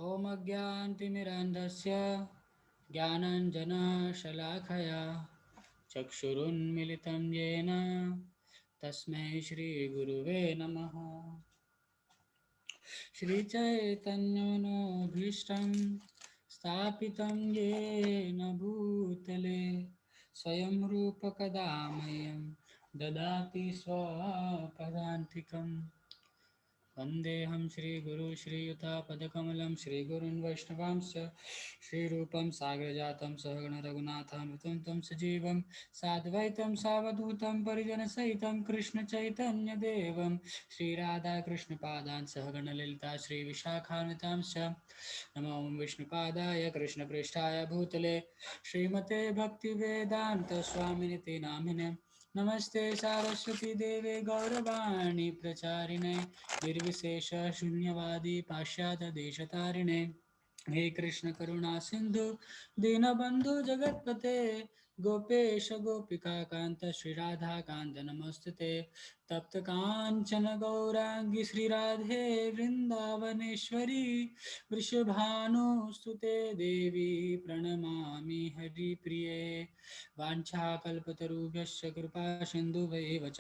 ॐ अज्ञानतिमिरान्धस्य ज्ञानाञ्जनशलाखया चक्षुरुन्मिलितं येन तस्मै श्रीगुरुवे नमः। श्रीचैतन्यमनोभीष्टं स्थापितं येन भूतले स्वयं रूपकदा मह्यं ददाति स्वपदान्तिकम्। वन्देऽहं श्रीगुरु श्रीयुतापदकमलं श्रीगुरून् वैष्णवांश्च श्रीरूपं साग्रजातं सहगण रघुनाथान्वितं तं सजीवं साद्वैतं सावधूतं परिजनसहितं कृष्णचैतन्यदेवं श्रीराधाकृष्णपादान् सहगण ललिता श्रीविशाखान्वितांश्च नमो विष्णुपादाय कृष्णपृष्ठाय भूतले श्रीमते भक्तिवेदान्तस्वामिनिति नामिने नमस्ते सारस्वती देवे गौरवाणी प्रचारिणे निर्विशेष शून्यवादी पाश्चात्य देशतारिणे हे कृष्ण करुणा सिंधु दीनबंधु जगतपते गोपेश गोपिका कांत श्री राधा कांत नमस्ते तप्त कांचन गौरांगी श्री राधे वृंदावनेश्वरी वृषभानुसुते देवी प्रणमामि हरिप्रिये वाञ्छाकल्पतरुभ्यश्च कृपा सिन्धुभैव च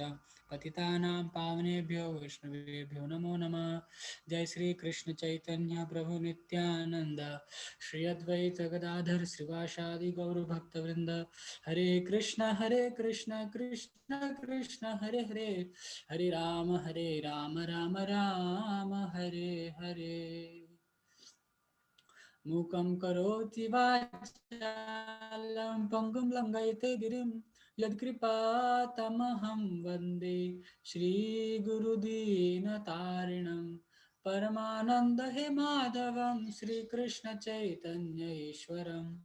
पतितानां पावनेभ्यो वैष्णवेभ्यो नमो नमः। जय श्री कृष्ण चैतन्य प्रभु नित्यानंद श्री अद्वैत गदाधर श्रीवासादि गौर भक्तवृंद हरे कृष्ण कृष्ण कृष्ण हरे हरे हरे राम राम राम हरे हरे। मूकं करोति वाचालं पङ्गुं लङ्घयते गिरिं यत्कृपातमहं वन्दे श्रीगुरुदीनतारिणं परमानन्द हे माधवं श्रीकृष्ण ईश्वरम्।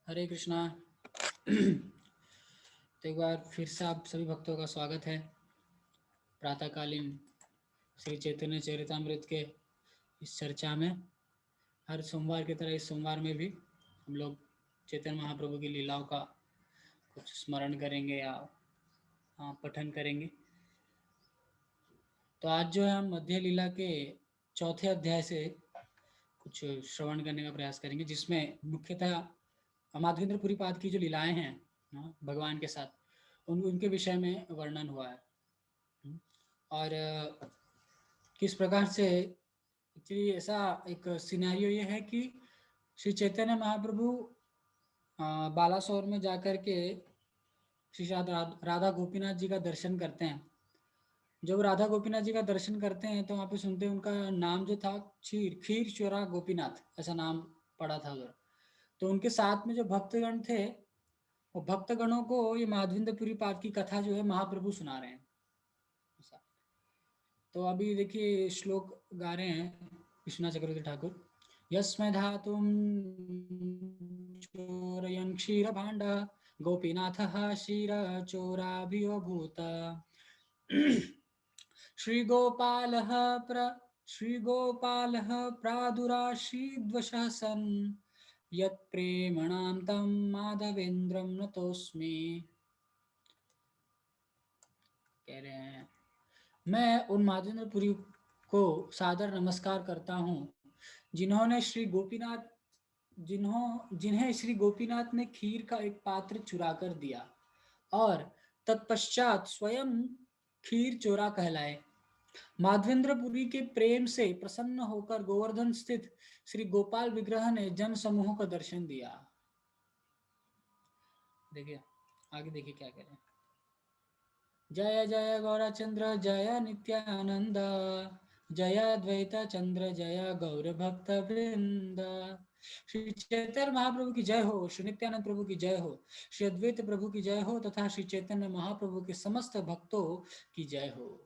हरे कृष्णा। तो एक बार फिर से आप सभी भक्तों का स्वागत है प्रातःकालीन श्री चैतन्य चरितामृत के इस चर्चा में। हर सोमवार की तरह इस सोमवार में भी हम लोग चैतन्य महाप्रभु की लीलाओं का कुछ स्मरण करेंगे या पठन करेंगे। तो आज जो है हम मध्य लीला के चौथे अध्याय से कुछ श्रवण करने का प्रयास करेंगे, जिसमें मुख्यतः माधवेंद्र पुरी पाद की जो लीलाएं हैं भगवान के साथ उनके विषय में वर्णन हुआ है। और किस प्रकार से एक्चुअली ऐसा एक सिनेरियो ये है कि श्री चैतन्य महाप्रभु बालासोर में जाकर के श्री राधा गोपीनाथ जी का दर्शन करते हैं। जब राधा गोपीनाथ जी का दर्शन करते हैं तो वहाँ पे सुनते हैं उनका नाम जो था खीर चोरा गोपीनाथ, ऐसा नाम पड़ा था उधर। तो उनके साथ में जो भक्तगण थे वो भक्तगणों को ये माधवेंद्र पुरी पाद की कथा जो है महाप्रभु सुना रहे हैं। तो अभी देखिए श्लोक गा रहे हैं विश्वनाथ चक्रवर्ती ठाकुर। यस्मै धातुं चोरयन् क्षीरभाण्ड गोपीनाथः क्षीरचोराभिभूत श्रीगोपालः प्रादुराशीद्वशः सन् यत्प्रेमणां तं माधवेन्द्रं नतोऽस्मि। कह रहे हैं मैं उन माधवेंद्र पुरी को सादर नमस्कार करता हूँ जिन्हें श्री गोपीनाथ ने खीर का एक पात्र चुरा कर दिया और तत्पश्चात स्वयं खीर चोरा कहलाए। माधवेंद्र पुरी के प्रेम से प्रसन्न होकर गोवर्धन स्थित श्री गोपाल विग्रह ने जन समूह को दर्शन दिया। देखिए आगे देखिए क्या कह रहे हैं। जय जय गौरचंद्र जय नित्यानंद जय अद्वैत चंद्र जय गौर भक्त वृंद। श्री चैतन्य महाप्रभु की जय हो, श्री नित्यानंद प्रभु की जय हो, श्री अद्वैत प्रभु की जय हो तथा श्री चैतन्य महाप्रभु के समस्त भक्तों की जय हो।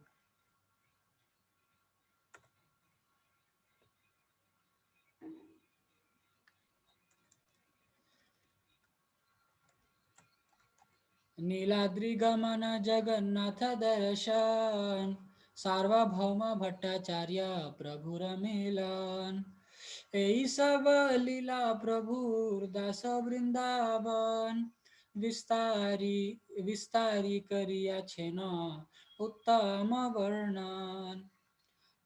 नीलाद्रि गमन जगन्नाथ दर्शन सार्वभौम भट्टाचार्य प्रभु रमिलन। यही सब लीला प्रभु दास वृंदावन विस्तारी विस्तारी करिया छेना उत्तम वर्णन।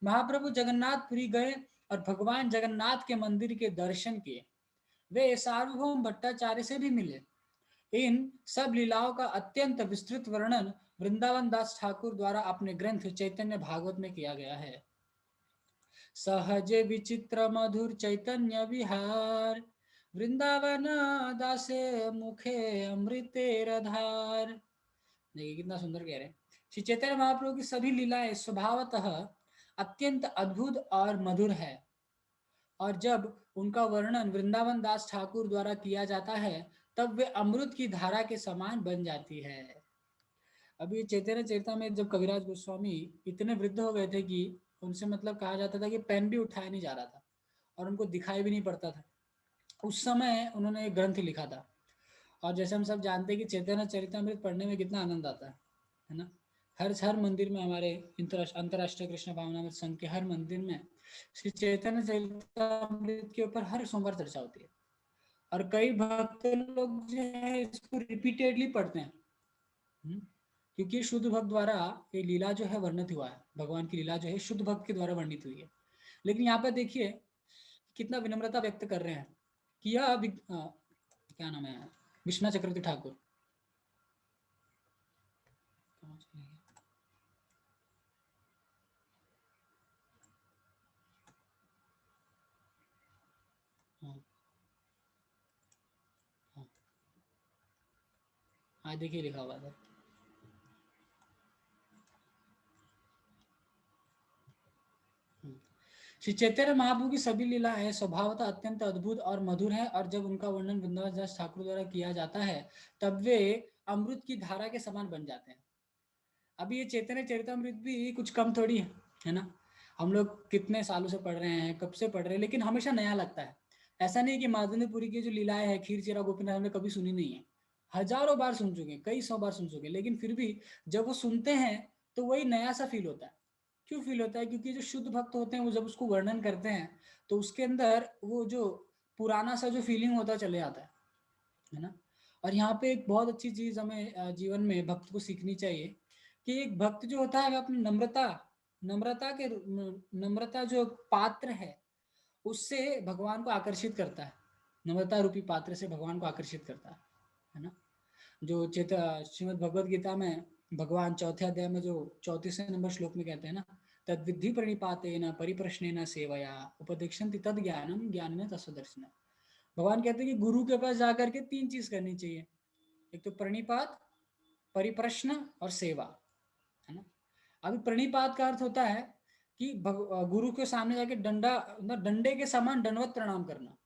महाप्रभु जगन्नाथपुरी गए और भगवान जगन्नाथ के मंदिर के दर्शन किए। वे सार्वभौम भट्टाचार्य से भी मिले। इन सब लीलाओं का अत्यंत विस्तृत वर्णन वृंदावन दास ठाकुर द्वारा अपने ग्रंथ चैतन्य भागवत में किया गया है। सहज विचित्र मधुर चैतन्य विहार वृंदावन दासे मुखे अमृतेर धार। देखिए कितना सुंदर कह रहे हैं। श्री चैतन्य महाप्रभु की सभी लीलाएं स्वभावतः अत्यंत अद्भुत और मधुर है, और जब उनका वर्णन वृंदावन दास ठाकुर द्वारा किया जाता है तब वे अमृत की धारा के समान बन जाती है। अभी चैतन्य चरिता में जब कविराज गोस्वामी इतने वृद्ध हो गए थे कि उनसे मतलब कहा जाता था कि पेन भी उठाया नहीं जा रहा था और उनको दिखाई भी नहीं पड़ता था, उस समय उन्होंने एक ग्रंथ लिखा था। और जैसे हम सब जानते हैं कि चैतन्य चरितमृत पढ़ने में कितना आनंद आता है ना। हर मंदिर में, हमारे अंतर्राष्ट्रीय कृष्ण भावनामृत संघ के हर मंदिर में श्री चैतन्य चरितमृत के ऊपर हर सोमवार चर्चा होती है, और कई भक्त लोग जो है इसको रिपीटेडली पढ़ते हैं। क्योंकि शुद्ध भक्त द्वारा ये लीला जो है वर्णित हुआ है, भगवान की लीला जो है शुद्ध भक्त के द्वारा वर्णित हुई है। लेकिन यहाँ पर देखिए कितना विनम्रता व्यक्त कर रहे हैं कि यह क्या नाम है, विश्वनाथ चक्रवर्ती ठाकुर। हाँ हाँ हाँ, देखिए लिखा हुआ था। श्री चैतन्य महाप्रभु की सभी लीलाएं स्वभावतः अत्यंत अद्भुत और मधुर है, और जब उनका वर्णन वृंदावन दास ठाकुर द्वारा किया जाता है तब वे अमृत की धारा के समान बन जाते हैं। अभी ये चैतन्य चरितमृत भी कुछ कम थोड़ी है ना। हम लोग कितने सालों से पढ़ रहे हैं, कब से पढ़ रहे हैं, लेकिन हमेशा नया लगता है। ऐसा नहीं कि माधुरीपुरी की जो लीलाएं है, खीर चेरा गोपीनाथ, हमने कभी सुनी नहीं है। हजारों बार सुन चुके हैं, कई सौ बार सुन चुके हैं, लेकिन फिर भी जब वो सुनते हैं तो वही नया सा फील होता है। क्यों फील होता है? क्योंकि जो शुद्ध भक्त होते हैं वो जब उसको वर्णन करते हैं तो उसके अंदर वो जो पुराना सा जो फीलिंग होता है चले जाता है ना। और यहाँ पे एक बहुत अच्छी चीज हमें जीवन में भक्त को सीखनी चाहिए कि एक भक्त जो होता है वह अपनी नम्रता जो पात्र है उससे भगवान को आकर्षित करता है। नम्रता रूपी पात्र से भगवान को आकर्षित करता है ना। जो श्रीमद भगवद गीता में भगवान चौथे अध्याय में जो 34वें नंबर श्लोक में कहते हैं ना, तद विद्धि प्रणिपातेन परिप्रश्नेन सेवया उपदेक्षन्ति तद ज्ञानम ज्ञानेन तत्सदर्शिनः। भगवान कहते हैं कि गुरु के पास जाकर के 3 चीज करनी चाहिए। एक तो प्रणिपात, परिप्रश्न और सेवा, है ना। अभी प्रणिपात का अर्थ होता है कि गुरु के सामने जाके डंडे के समान दंडवत प्रणाम करना।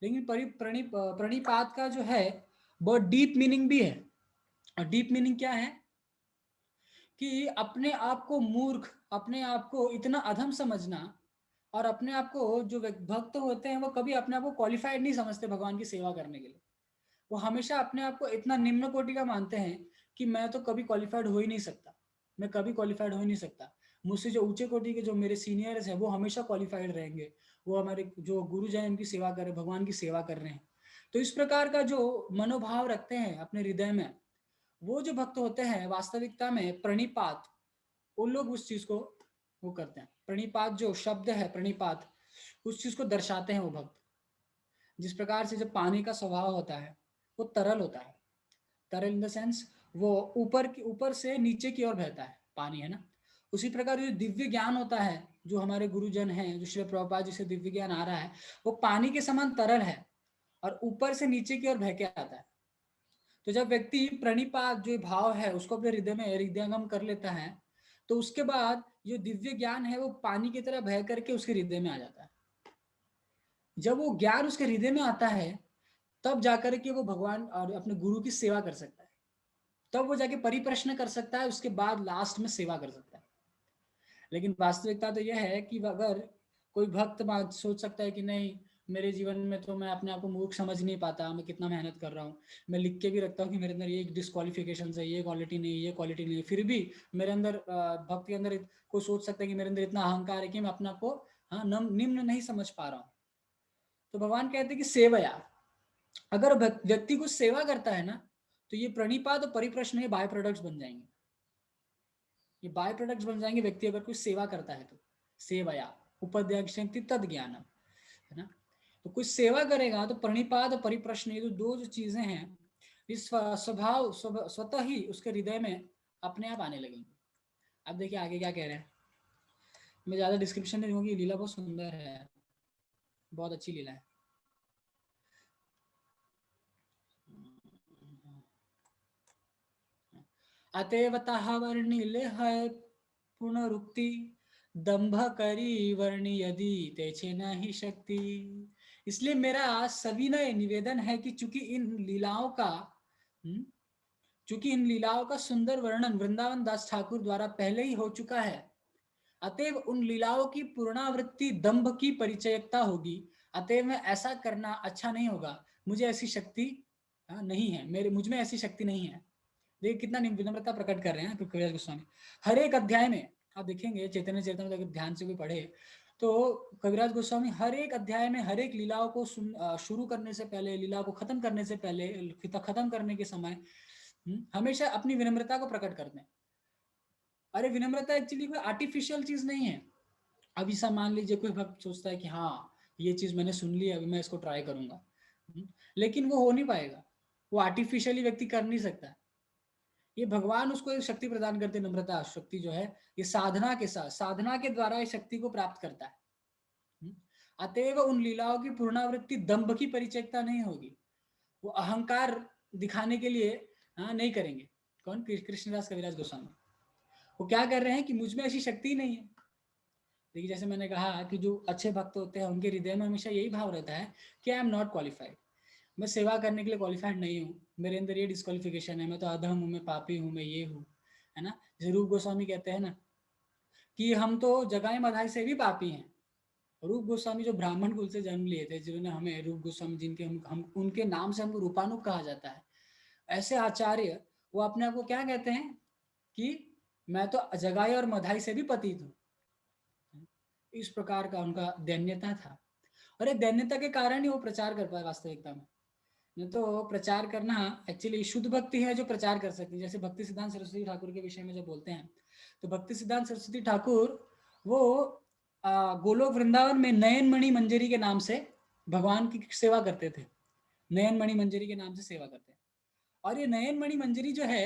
लेकिन प्रणिपात का जो है बहुत डीप मीनिंग भी है। और डीप मीनिंग क्या है कि अपने आप को मूर्ख, अपने आप को इतना अधम समझना, और अपने आप को जो भक्त होते हैं वो कभी अपने आप को क्वालिफाइड नहीं समझते भगवान की सेवा करने के लिए। वो हमेशा अपने आप को इतना निम्न कोटि का मानते हैं कि मैं तो कभी क्वालिफाइड हो ही नहीं सकता, मैं कभी क्वालिफाइड हो ही नहीं सकता। मुझसे जो ऊंचे कोटि के जो मेरे सीनियर्स हैं वो हमेशा क्वालिफाइड रहेंगे, वो हमारे जो गुरुजन हैं उनकी सेवा कर रहे हैं, भगवान की सेवा कर रहे हैं। तो इस प्रकार का जो मनोभाव रखते हैं अपने हृदय में, वो जो भक्त होते हैं वास्तविकता में प्रणिपात, उन लोग उस चीज को वो करते हैं। प्रणिपात जो शब्द है, प्रणिपात उस चीज को दर्शाते हैं वो भक्त। जिस प्रकार से जब पानी का स्वभाव होता है वो तरल होता है, तरल इन द सेंस वो ऊपर से नीचे की ओर बहता है पानी, है ना। उसी प्रकार जो दिव्य ज्ञान होता है, जो हमारे गुरुजन हैं, जो श्री प्रभुपाद जी से दिव्य ज्ञान आ रहा है, वो पानी के समान तरल है और ऊपर से नीचे की ओर बह के आता है। तो जब व्यक्ति प्रणिपात जो भाव है उसको अपने हृदय में हृदयंगम कर लेता है तो उसके बाद जो दिव्य ज्ञान है वो पानी की तरह बह करके उसके हृदय में आ जाता है। जब वो ज्ञान उसके हृदय में आता है तब जाकर के वो भगवान और अपने गुरु की सेवा कर सकता है, तब वो जाके परिप्रश्न कर सकता है, उसके बाद लास्ट में सेवा कर सकता है। लेकिन वास्तविकता तो यह है कि अगर कोई भक्त बात सोच सकता है कि नहीं, मेरे जीवन में तो मैं अपने आप को मूर्ख समझ नहीं पाता, मैं कितना मेहनत कर रहा हूँ, मैं लिख के भी रखता हूँ कि मेरे अंदर ये डिस्क्वालिफिकेशन है, ये क्वालिटी नहीं, ये क्वालिटी नहीं, फिर भी मेरे अंदर भक्त के अंदर कोई सोच सकता है कि मेरे अंदर इतना अहंकार है कि मैं अपने आप को हाँ निम्न नहीं समझ पा रहा हूँ। तो भगवान कहते हैं कि सेवया, अगर व्यक्ति कुछ सेवा करता है ना, तो ये प्रणिपात और परिप्रश्न ये बाय प्रोडक्ट्स बन जाएंगे। ये बाय प्रोडक्ट्स बन जाएंगे व्यक्ति अगर कुछ सेवा करता है तो। सेवया उपद्याक्षन्ति तद ज्ञानम, है ना। तो कुछ सेवा करेगा तो प्रणिपात और परिप्रश्न ये दो जो चीजें हैं, इस स्वभाव स्वतः ही उसके हृदय में अपने आप आने लगेंगे। अब देखिए आगे क्या कह रहे हैं। मैं ज्यादा डिस्क्रिप्शन नहीं दूंगी, लीला बहुत सुंदर है, बहुत अच्छी लीला है। अतएव ताहा वर्णिले है पुनरुक्ति, दंभ करी वर्णि यदि तेचे नहीं शक्ति। इसलिए मेरा सविनय निवेदन है कि चूंकि इन लीलाओं का चूंकि इन लीलाओं का सुंदर वर्णन वृंदावन दास ठाकुर द्वारा पहले ही हो चुका है, अतएव उन लीलाओं की पूर्णावृत्ति दंभ की परिचयकता होगी। अतएव में ऐसा करना अच्छा नहीं होगा, मुझे ऐसी शक्ति नहीं है, मेरे मुझ में ऐसी शक्ति नहीं है। देखिए कितना विनम्रता प्रकट कर रहे हैं कविराज गोस्वामी। हर एक अध्याय में आप देखेंगे चैतन्य चरितमृत अगर ध्यान से भी पढ़े तो कविराज गोस्वामी हर एक अध्याय में हर एक लीलाओं को शुरू करने से पहले, लीला को खत्म करने से पहले, खत्म करने के समय हमेशा अपनी विनम्रता को प्रकट करते हैं। अरे विनम्रता एक्चुअली कोई आर्टिफिशियल चीज नहीं है। अब ऐसा मान लीजिए कोई भक्त सोचता है कि हाँ ये चीज मैंने सुन ली, अभी मैं इसको ट्राई करूंगा, लेकिन वो हो नहीं पाएगा, वो आर्टिफिशियली व्यक्ति कर नहीं सकता। ये भगवान उसको एक शक्ति प्रदान करते, नम्रता शक्ति जो है, ये साधना के साथ, साधना के द्वारा इस शक्ति को प्राप्त करता है। अतएव उन लीलाओं की पूर्णावृत्ति दंभ की परिचयता नहीं होगी, वो अहंकार दिखाने के लिए नहीं करेंगे। कौन? कृष्णदास कविराज गोस्वामी। वो क्या कर रहे हैं कि मुझ में ऐसी शक्ति नहीं है। देखिए जैसे मैंने कहा कि जो अच्छे भक्त होते हैं उनके हृदय में हमेशा यही भाव रहता है कि आई एम नॉट क्वालिफाइड, मैं सेवा करने के लिए क्वालिफाइड नहीं हूँ, मेरे अंदर ये डिस्क्वालिफिकेशन है, मैं तो अधम हूँ, मैं पापी हूँ, मैं ये हूँ, है ना। जैसे रूप गोस्वामी कहते हैं ना कि हम तो जगाए मधाई से भी पापी हैं। रूप गोस्वामी जो ब्राह्मण कुल से जन्म लिए थे, जिन्होंने हमें रूप गोस्वामी, जिनके हम उनके नाम से हमको रूपानुग कहा जाता है, ऐसे आचार्य वो अपने आप को क्या कहते हैं कि मैं तो जगाए और मधाई से भी पतित हूँ। इस प्रकार का उनका दैन्यता था, और ये दैन्यता के कारण ही वो प्रचार कर पाए वास्तविकता में। नहीं तो प्रचार करना एक्चुअली शुद्ध भक्ति है जो प्रचार कर सकती है। जैसे भक्ति सिद्धांत सरस्वती ठाकुर के विषय में जब बोलते हैं तो भक्ति सिद्धांत सरस्वती ठाकुर वो गोलोक वृंदावन में नयन मणि मंजरी के नाम से भगवान की सेवा करते थे। नयन मणि मंजरी के नाम से सेवा करते हैं। और ये नयन मणि मंजरी जो है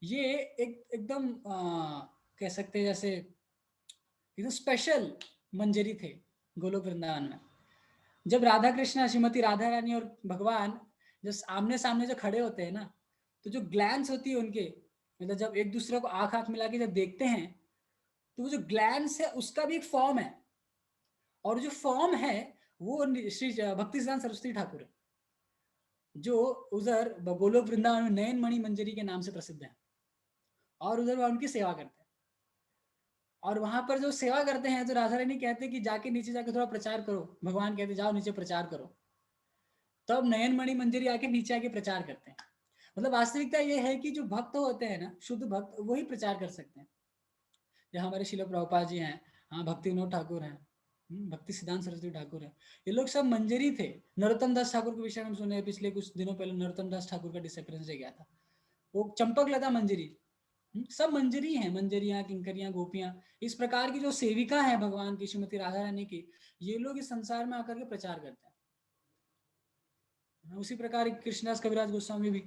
ये एकदम कह सकते हैं जैसे एकदम स्पेशल मंजरी थे गोलोक वृंदावन में। जब राधा कृष्ण, श्रीमती राधा रानी और भगवान जब आमने सामने जो खड़े होते हैं ना, तो जो ग्लैंस होती है उनके, मतलब जब एक दूसरे को आंख आंख मिला के जब देखते हैं तो वो जो ग्लैंस है उसका भी एक फॉर्म है, और जो फॉर्म है वो श्री भक्ति सिद्धांत सरस्वती ठाकुर है, जो उधर गोलोक वृंदावन में नयन मणि मंजरी के नाम से प्रसिद्ध है, और उधर वह उनकी सेवा करते हैं। और वहां पर जो सेवा करते हैं तो राधा रानी कहते हैं कि जाके नीचे जाके थोड़ा प्रचार करो, भगवान कहते जाओ नीचे प्रचार करो। तब नयन मणि मंजरी आके नीचे आके प्रचार करते हैं। मतलब वास्तविकता ये है कि जो भक्त होते हैं ना, शुद्ध भक्त, वही प्रचार कर सकते हैं। जहाँ हमारे शिल प्रभुपाद जी हैं, हाँ भक्ति विनोद ठाकुर हैं, भक्ति सिद्धांत सरस्वती ठाकुर है, ये लोग सब मंजरी थे। नरोत्तम दास ठाकुर के विषय में सुने पिछले कुछ दिनों पहले, नरोत्तम दास ठाकुर का डिसअपीयरेंस गया था, वो चंपक लता मंजरी, सब मंजरी हैं, मंजरियां, किंकरियां, गोपियां, इस प्रकार की जो सेविका है भगवान की, श्रीमती राधा रानी की, ये लोग इस संसार में आकर के प्रचार करते हैं। उसी प्रकार कृष्णदास कविराज गोस्वामी भी,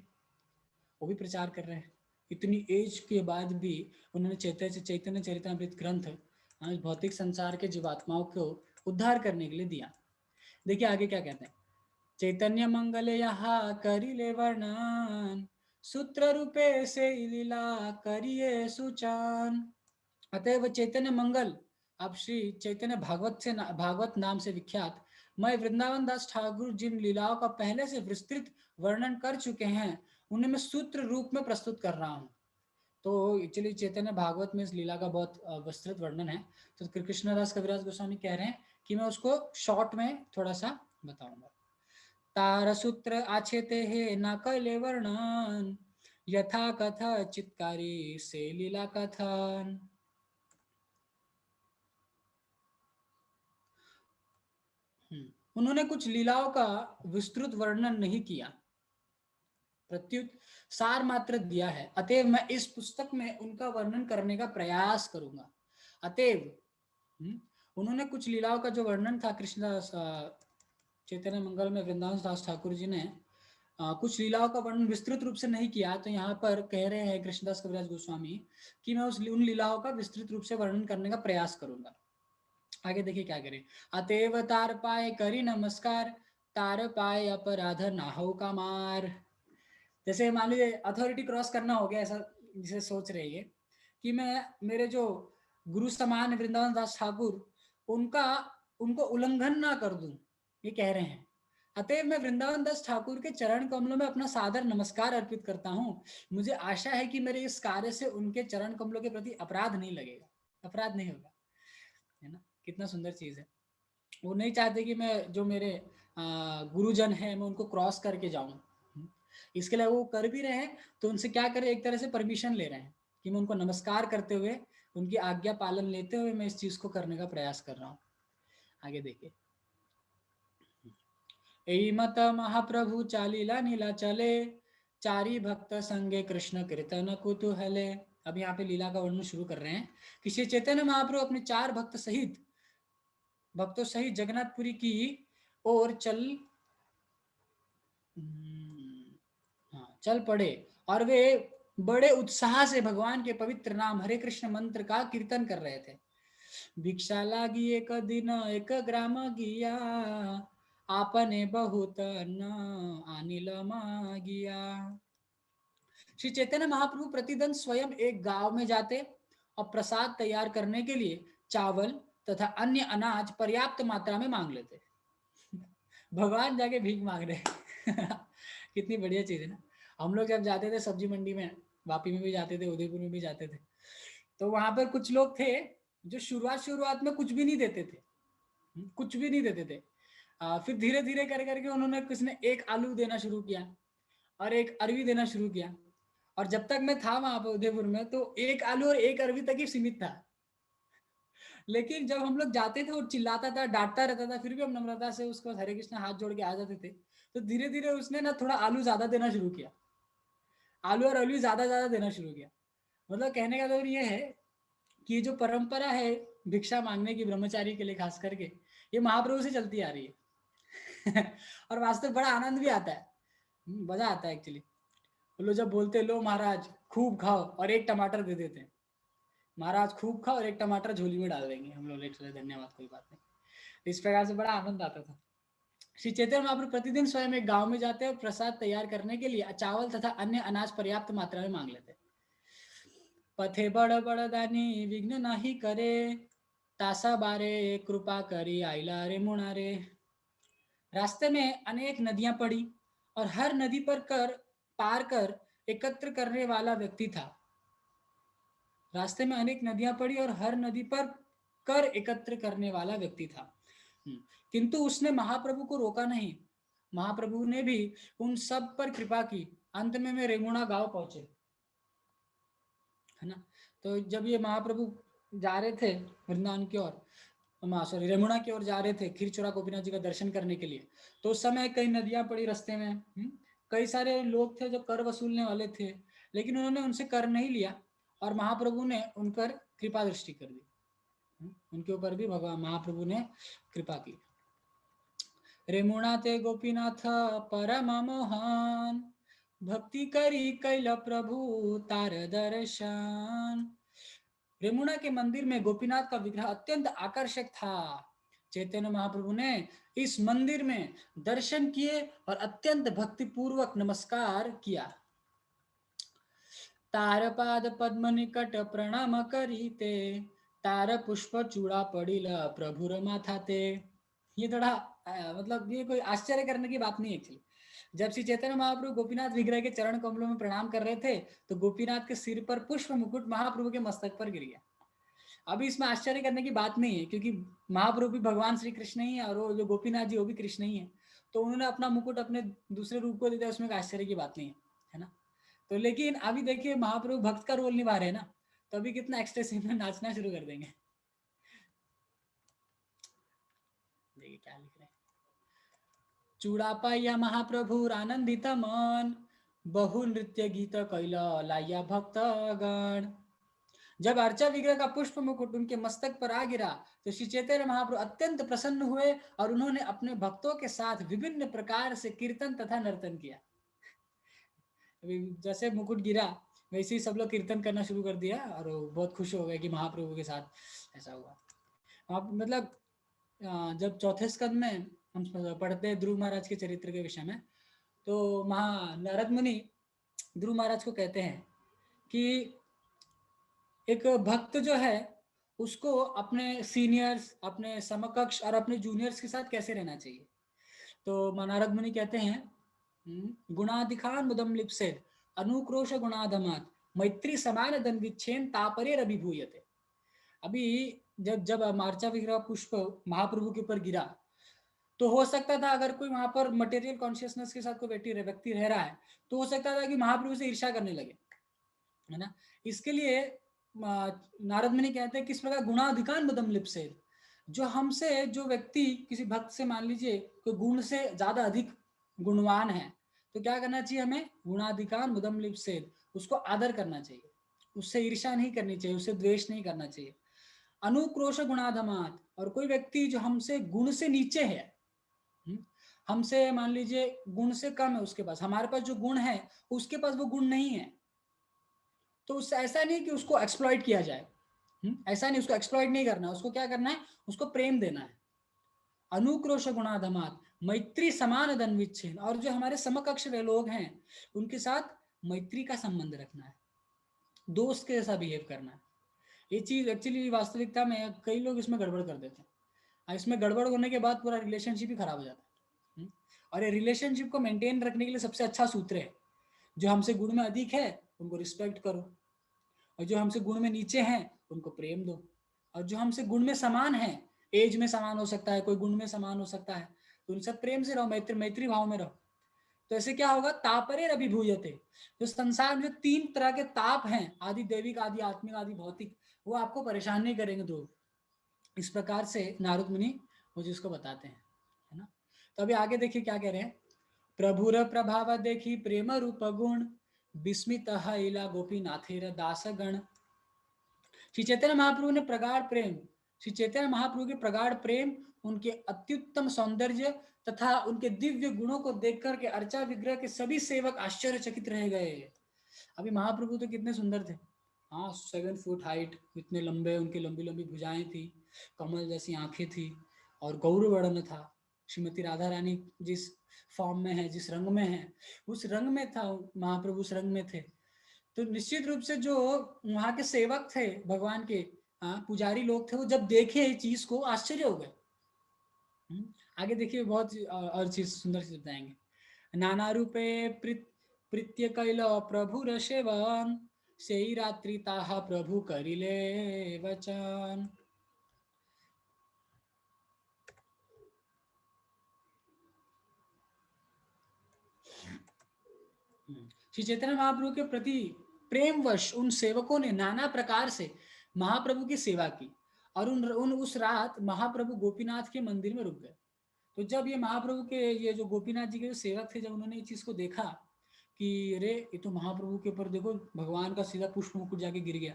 वो भी प्रचार कर रहे हैं। इतनी एज के बाद भी उन्होंने चैतन्य चरितमृत ग्रंथ भौतिक संसार के जीवात्माओं को उद्धार करने के लिए दिया। देखिए आगे क्या कहते हैं। चैतन्य मंगल यहाँ करिले वर्णन, सूत्र रूपे से लीला करिए सुचान। अतएव चैतन्य मंगल, आप श्री चैतन्य भागवत नाम से विख्यात मैं वृंदावन दास ठाकुर जिन लीलाओं का पहले से विस्तृत वर्णन कर चुके हैं उन्हें मैं सूत्र रूप में प्रस्तुत कर रहा हूँ। तो एक्चुअली चैतन्य भागवत में इस लीला का बहुत विस्तृत वर्णन है, तो कृष्णदास कविराज गोस्वामी कह रहे हैं कि मैं उसको शॉर्ट में थोड़ा सा बताऊंगा। तार सूत्र आछेते हे न कैले वर्णन, यथा कथा चित्कारी से लीला कथन। उन्होंने कुछ लीलाओं का विस्तृत वर्णन नहीं किया, प्रत्युत सार मात्र दिया है। अतएव मैं इस पुस्तक में उनका वर्णन करने का प्रयास करूंगा। अतएव उन्होंने कुछ लीलाओं का जो वर्णन था कृष्णदास चैतन्य मंगल में वृंदावन दास ठाकुर जी ने कुछ लीलाओं का वर्णन विस्तृत रूप से नहीं किया, तो यहाँ पर कह रहे हैं कृष्णदास कविराज गोस्वामी कि मैं उन लीलाओं का विस्तृत रूप से वर्णन करने का प्रयास करूंगा। आगे देखिए क्या करें। अतएव तार पाए करी नमस्कार, तार पाए अपराध नाहो का मार। जैसे मान लीजिए अथॉरिटी क्रॉस करना हो गया, ऐसा जिसे सोच रही है कि मैं मेरे जो गुरु समान वृंदावन दास ठाकुर उनका उनको उल्लंघन ना कर दूं, ये कह रहे हैं। अतएव मैं वृंदावन दास ठाकुर के चरण कमलों में अपना सादर नमस्कार अर्पित करता हूँ। मुझे आशा है कि मेरे इस कार्य से उनके चरण कमलों के प्रति अपराध नहीं लगेगा, अपराध नहीं होगा, है ना। कितना सुंदर चीज है। वो नहीं चाहते कि मैं जो मेरे गुरुजन है मैं उनको क्रॉस करके जाऊं। इसके लिए वो कर भी रहे हैं, तो उनसे क्या करें, एक तरह से परमिशन ले रहे हैं कि मैं उनको नमस्कार करते हुए उनकी आज्ञा पालन लेते हुए मैं इस चीज को करने का प्रयास कर रहा हूँ। आगे देखिए। एई मत महाप्रभु चालीला नीला चले, चारी भक्त संगे कृष्ण कीर्तन कुतूहले। अब यहाँ पे लीला का वर्णन शुरू कर रहे हैं कि श्री चैतन्य महाप्रभु अपने चार भक्तों सहित जगन्नाथपुरी की ओर चल पड़े, और वे बड़े उत्साह से भगवान के पवित्र नाम हरे कृष्ण मंत्र का कीर्तन कर रहे थे। भिक्षा लागी एक दिन एक ग्राम गिया, आपने बहुत न अनिल मागिया। श्री चैतन्य महाप्रभु प्रतिदिन स्वयं एक गांव में जाते और प्रसाद तैयार करने के लिए चावल तथा अन्य अनाज पर्याप्त मात्रा में मांग लेते। भगवान जाके भीख मांग रहे। कितनी बढ़िया चीज है ना। हम लोग जब जाते थे सब्जी मंडी में, वापी में भी जाते थे, उदयपुर में भी जाते थे, तो वहां पर कुछ लोग थे जो शुरुआत में कुछ भी नहीं देते थे, कुछ भी नहीं देते थे। फिर धीरे धीरे कर करके उन्होंने किसने एक आलू देना शुरू किया और एक अरवी देना शुरू किया, और जब तक मैं था वहां पर उदयपुर में तो एक आलू और एक अरवी तक ही सीमित था। लेकिन जब हम लोग जाते थे और चिल्लाता था, डांटता रहता था, फिर भी हम नम्रता से उसको हरे कृष्ण हाथ जोड़ के आ जाते थे। तो धीरे धीरे उसने ना थोड़ा आलू ज्यादा देना शुरू किया, आलू और अरवी ज्यादा ज्यादा देना शुरू किया। मतलब कहने का तो ये है कि ये जो परंपरा है भिक्षा मांगने की ब्रह्मचारी के लिए खास करके, ये महाप्रभु से चलती आ रही है। और वास्तव बड़ा आनंद भी आता है, मजा आता है एक्चुअली। वो लोग जब बोलते लो महाराज खूब खाओ और एक टमाटर दे देते हैं, महाराज खूब खाओ और एक टमाटर झोली में डाल देंगे, हम लोग चले धन्यवाद कोई बात नहीं। इस प्रकार से बड़ा आनंद आता था। श्री चैतन्य महाप्रभु प्रतिदिन स्वयं एक गांव में जाते और प्रसाद तैयार करने के लिए चावल तथा अन्य अनाज पर्याप्त मात्रा में मांग लेते। पथे बड़ बड़ दानी विघ्न नहीं करे, तासा बारे कृपा करी आइला रे मुना रे। रास्ते में अनेक नदियां पड़ी और हर नदी पर पार कर एकत्र करने वाला व्यक्ति था। रास्ते में अनेक नदियां पड़ी और हर नदी पर कर एकत्र करने वाला व्यक्ति था, किंतु उसने महाप्रभु को रोका नहीं। महाप्रभु ने भी उन सब पर कृपा की। अंत में वे रेमुणा गांव पहुंचे, है ना। तो जब ये महाप्रभु जा रहे थे वृंदावन की ओर, सॉरी रेमुणा की ओर जा रहे थे खीरचोरा गोपीनाथ जी का दर्शन करने के लिए, तो उस समय कई नदियां पड़ी रास्ते में। कई सारे लोग थे जो कर वसूलने वाले थे, लेकिन उन्होंने उनसे कर नहीं लिया और महाप्रभु ने उन पर कृपा दृष्टि कर दी। उनके ऊपर भी भगवान महाप्रभु ने कृपा की। रेमुणा ते गोपीनाथ परम मोहन, भक्ति करी कैल प्रभु तार दर्शन। रेमुणा के मंदिर में गोपीनाथ का विग्रह अत्यंत आकर्षक था। चैतन्य महाप्रभु ने इस मंदिर में दर्शन किए और अत्यंत भक्ति पूर्वक नमस्कार किया। तार पाद पद्म निकट प्रणाम करीते, तार पुष्प चूड़ा पड़िल प्रभुर माथा ते। ये थोड़ा मतलब ये कोई आश्चर्य करने की बात नहीं है एक्चुअली। जब श्री चैतन्य महाप्रभु गोपीनाथ विग्रह के चरण कमलों में प्रणाम कर रहे थे, तो गोपीनाथ के सिर पर पुष्प मुकुट महाप्रभु के मस्तक पर गिर गया। अभी इसमें आश्चर्य करने की बात नहीं है, क्योंकि महाप्रभु भी भगवान श्री कृष्ण ही है और वो जो गोपीनाथ जी वो भी कृष्ण ही है, तो उन्होंने अपना मुकुट अपने दूसरे रूप को दे दिया, उसमें आश्चर्य की बात नहीं है ना। तो लेकिन अभी देखिए महाप्रभु भक्त का रोल निभा रहे हैं ना, तो अभी कितना एक्सटेसिव में नाचना शुरू कर देंगे। देखिए क्या लिख रहे हैं। चूड़ा पाइया महाप्रभु आनंदित मन, बहु नृत्य गीत कैल लाया भक्तगण। जब अर्चा विग्रह का पुष्प मुकुट उनके मस्तक पर आ गिरा तो श्री चैतन्य महाप्रभु अत्यंत प्रसन्न हुए और उन्होंने अपने भक्तों के साथ विभिन्न प्रकार से कीर्तन तथा नर्तन किया। जैसे मुकुट गिरा वैसे ही सब लोग कीर्तन करना शुरू कर दिया और बहुत खुश हो गए कि महाप्रभु के साथ ऐसा हुआ। मतलब जब चौथे स्कंद में हम पढ़ते हैं ध्रुव महाराज के चरित्र के विषय में, तो नारद मुनि ध्रुव महाराज को कहते हैं कि एक भक्त जो है उसको अपने सीनियर्स, अपने समकक्ष और अपने जूनियर्स के साथ कैसे रहना चाहिए। तो नारद मुनि कहते हैं गुणाधिखान मुदम लिप्सेद अनुक्रोश गुणाधमात मैत्री समान दन विच्छेन तापरे अभिभूयते। अभी जब जब मार्चा विग्रह पुष्प महाप्रभु के ऊपर गिरा तो हो सकता था अगर कोई वहां पर मटेरियल कॉन्शियसनेस के साथ कोई व्यक्ति रह रहा है तो हो सकता था कि महाप्रभु से ईर्ष्या करने लगे, है ना। इसके लिए नारद मुनि कहते हैं किस प्रकार गुणाधिकार मुदम लिप्सेद, जो हमसे जो व्यक्ति किसी भक्त से मान लीजिए कोई गुण से ज्यादा अधिक गुणवान है तो क्या करना चाहिए हमें, गुणाधिकार मुदम लिप्सेद, उसको आदर करना चाहिए, उससे ईर्ष्या नहीं करनी चाहिए, उससे द्वेष नहीं करना चाहिए। अनुक्रोश गुणाधमात, और कोई व्यक्ति जो हमसे गुण से नीचे है, हमसे मान लीजिए गुण से कम है उसके पास, हमारे पास जो गुण है उसके पास वो गुण नहीं है, तो उससे ऐसा नहीं कि उसको एक्सप्लॉइट किया जाए, ऐसा नहीं, उसको एक्सप्लॉइट नहीं करना, उसको क्या करना है, उसको प्रेम देना है। अनुक्रोश गुणाधमात मैत्री समान दनविच्छेद, और जो हमारे समकक्ष वे लोग हैं उनके साथ मैत्री का संबंध रखना है, दोस्त के जैसा बिहेव करना है। ये चीज एक्चुअली वास्तविकता में कई लोग इसमें गड़बड़ कर देते हैं, इसमें गड़बड़ होने के बाद पूरा रिलेशनशिप ही खराब हो जाता है। और ये रिलेशनशिप को मेंटेन रखने के लिए सबसे अच्छा सूत्र है, जो हमसे गुण में अधिक है उनको रिस्पेक्ट करो, और जो हमसे गुण में नीचे हैं उनको प्रेम दो, और जो हमसे गुण में समान है, एज में समान हो सकता है, कोई गुण में समान हो सकता है, तो उनसे प्रेम से रहो, मैत्री भाव में रहो। तो ऐसे क्या होगा, तापरे अभिभूयते, जो संसार में जो तीन तरह के ताप हैं, आदि दैविक, आदि आत्मिक, आदि भौतिक, वो आपको परेशान नहीं करेंगे ध्रुव। इस प्रकार से नारद मुनि मुझे इसको बताते हैं, है ना। तो अभी आगे देखिए क्या कह रहे हैं, प्रभुर प्रभाव देखी प्रेम रूप गुण विस्मित इला गोपीनाथेर दासगण। श्री चैतन्य महाप्रभु ने प्रगाढ़ प्रेम, श्री चैतन्य महाप्रभु के प्रगाढ़ प्रेम, उनके अत्युत्तम सौंदर्य तथा उनके दिव्य गुणों को देखकर के अर्चा विग्रह के सभी सेवक आश्चर्यचकित रह गए। अभी महाप्रभु तो कितने सुंदर थे, हाँ 7 फुट हाइट, इतने लंबे, उनकी लंबी लंबी भुजाएं थी, कमल जैसी आंखें थी, और गौर वर्ण था। श्रीमती राधा रानी जिस फॉर्म में है, जिस रंग में है, उस रंग में था महाप्रभु, उस रंग में थे। तो निश्चित रूप से जो वहां के सेवक थे भगवान के, पुजारी लोग थे, वो जब देखे इस चीज को आश्चर्य हो गए। आगे देखिए बहुत और चीज सुंदर चीज बताएंगे, नाना रूपे प्रीत्य कैल प्रभु रसेवन, से ही रात्रि ताहा प्रभु करिले वचन। श्री चैतन्य महाप्रभु के प्रति प्रेमवश उन सेवकों ने नाना प्रकार से महाप्रभु की सेवा की, और उन उस रात महाप्रभु गोपीनाथ के मंदिर में रुक गए। तो जब ये महाप्रभु के, ये जो गोपीनाथ जी के जो सेवक थे, जब उन्होंने ये चीज को देखा कि अरे ये तो महाप्रभु के ऊपर देखो भगवान का सीधा पुष्प मुकुट जाके गिर गया,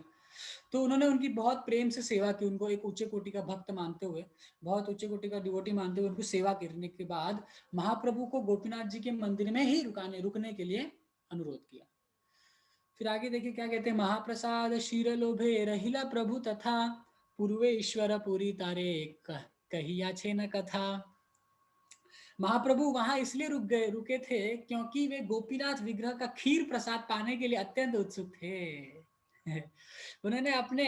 तो उन्होंने उनकी बहुत प्रेम से सेवा की, उनको एक उच्च कोटि का भक्त मानते हुए, बहुत उच्च कोटि का डिवोटी मानते हुए उनको सेवा करने के बाद महाप्रभु को गोपीनाथ जी के मंदिर में ही रुकने के लिए अनुरोध किया। फिर आगे देखिए क्या कहते हैं, महाप्रसाद शीर लोभे रहिला प्रभु तथा पूर्वे ईश्वर पूरी तारे कहिया छे न कथा। महाप्रभु वहां इसलिए रुके थे क्योंकि वे गोपीनाथ विग्रह का खीर प्रसाद पाने के लिए अत्यंत उत्सुक थे। उन्होंने अपने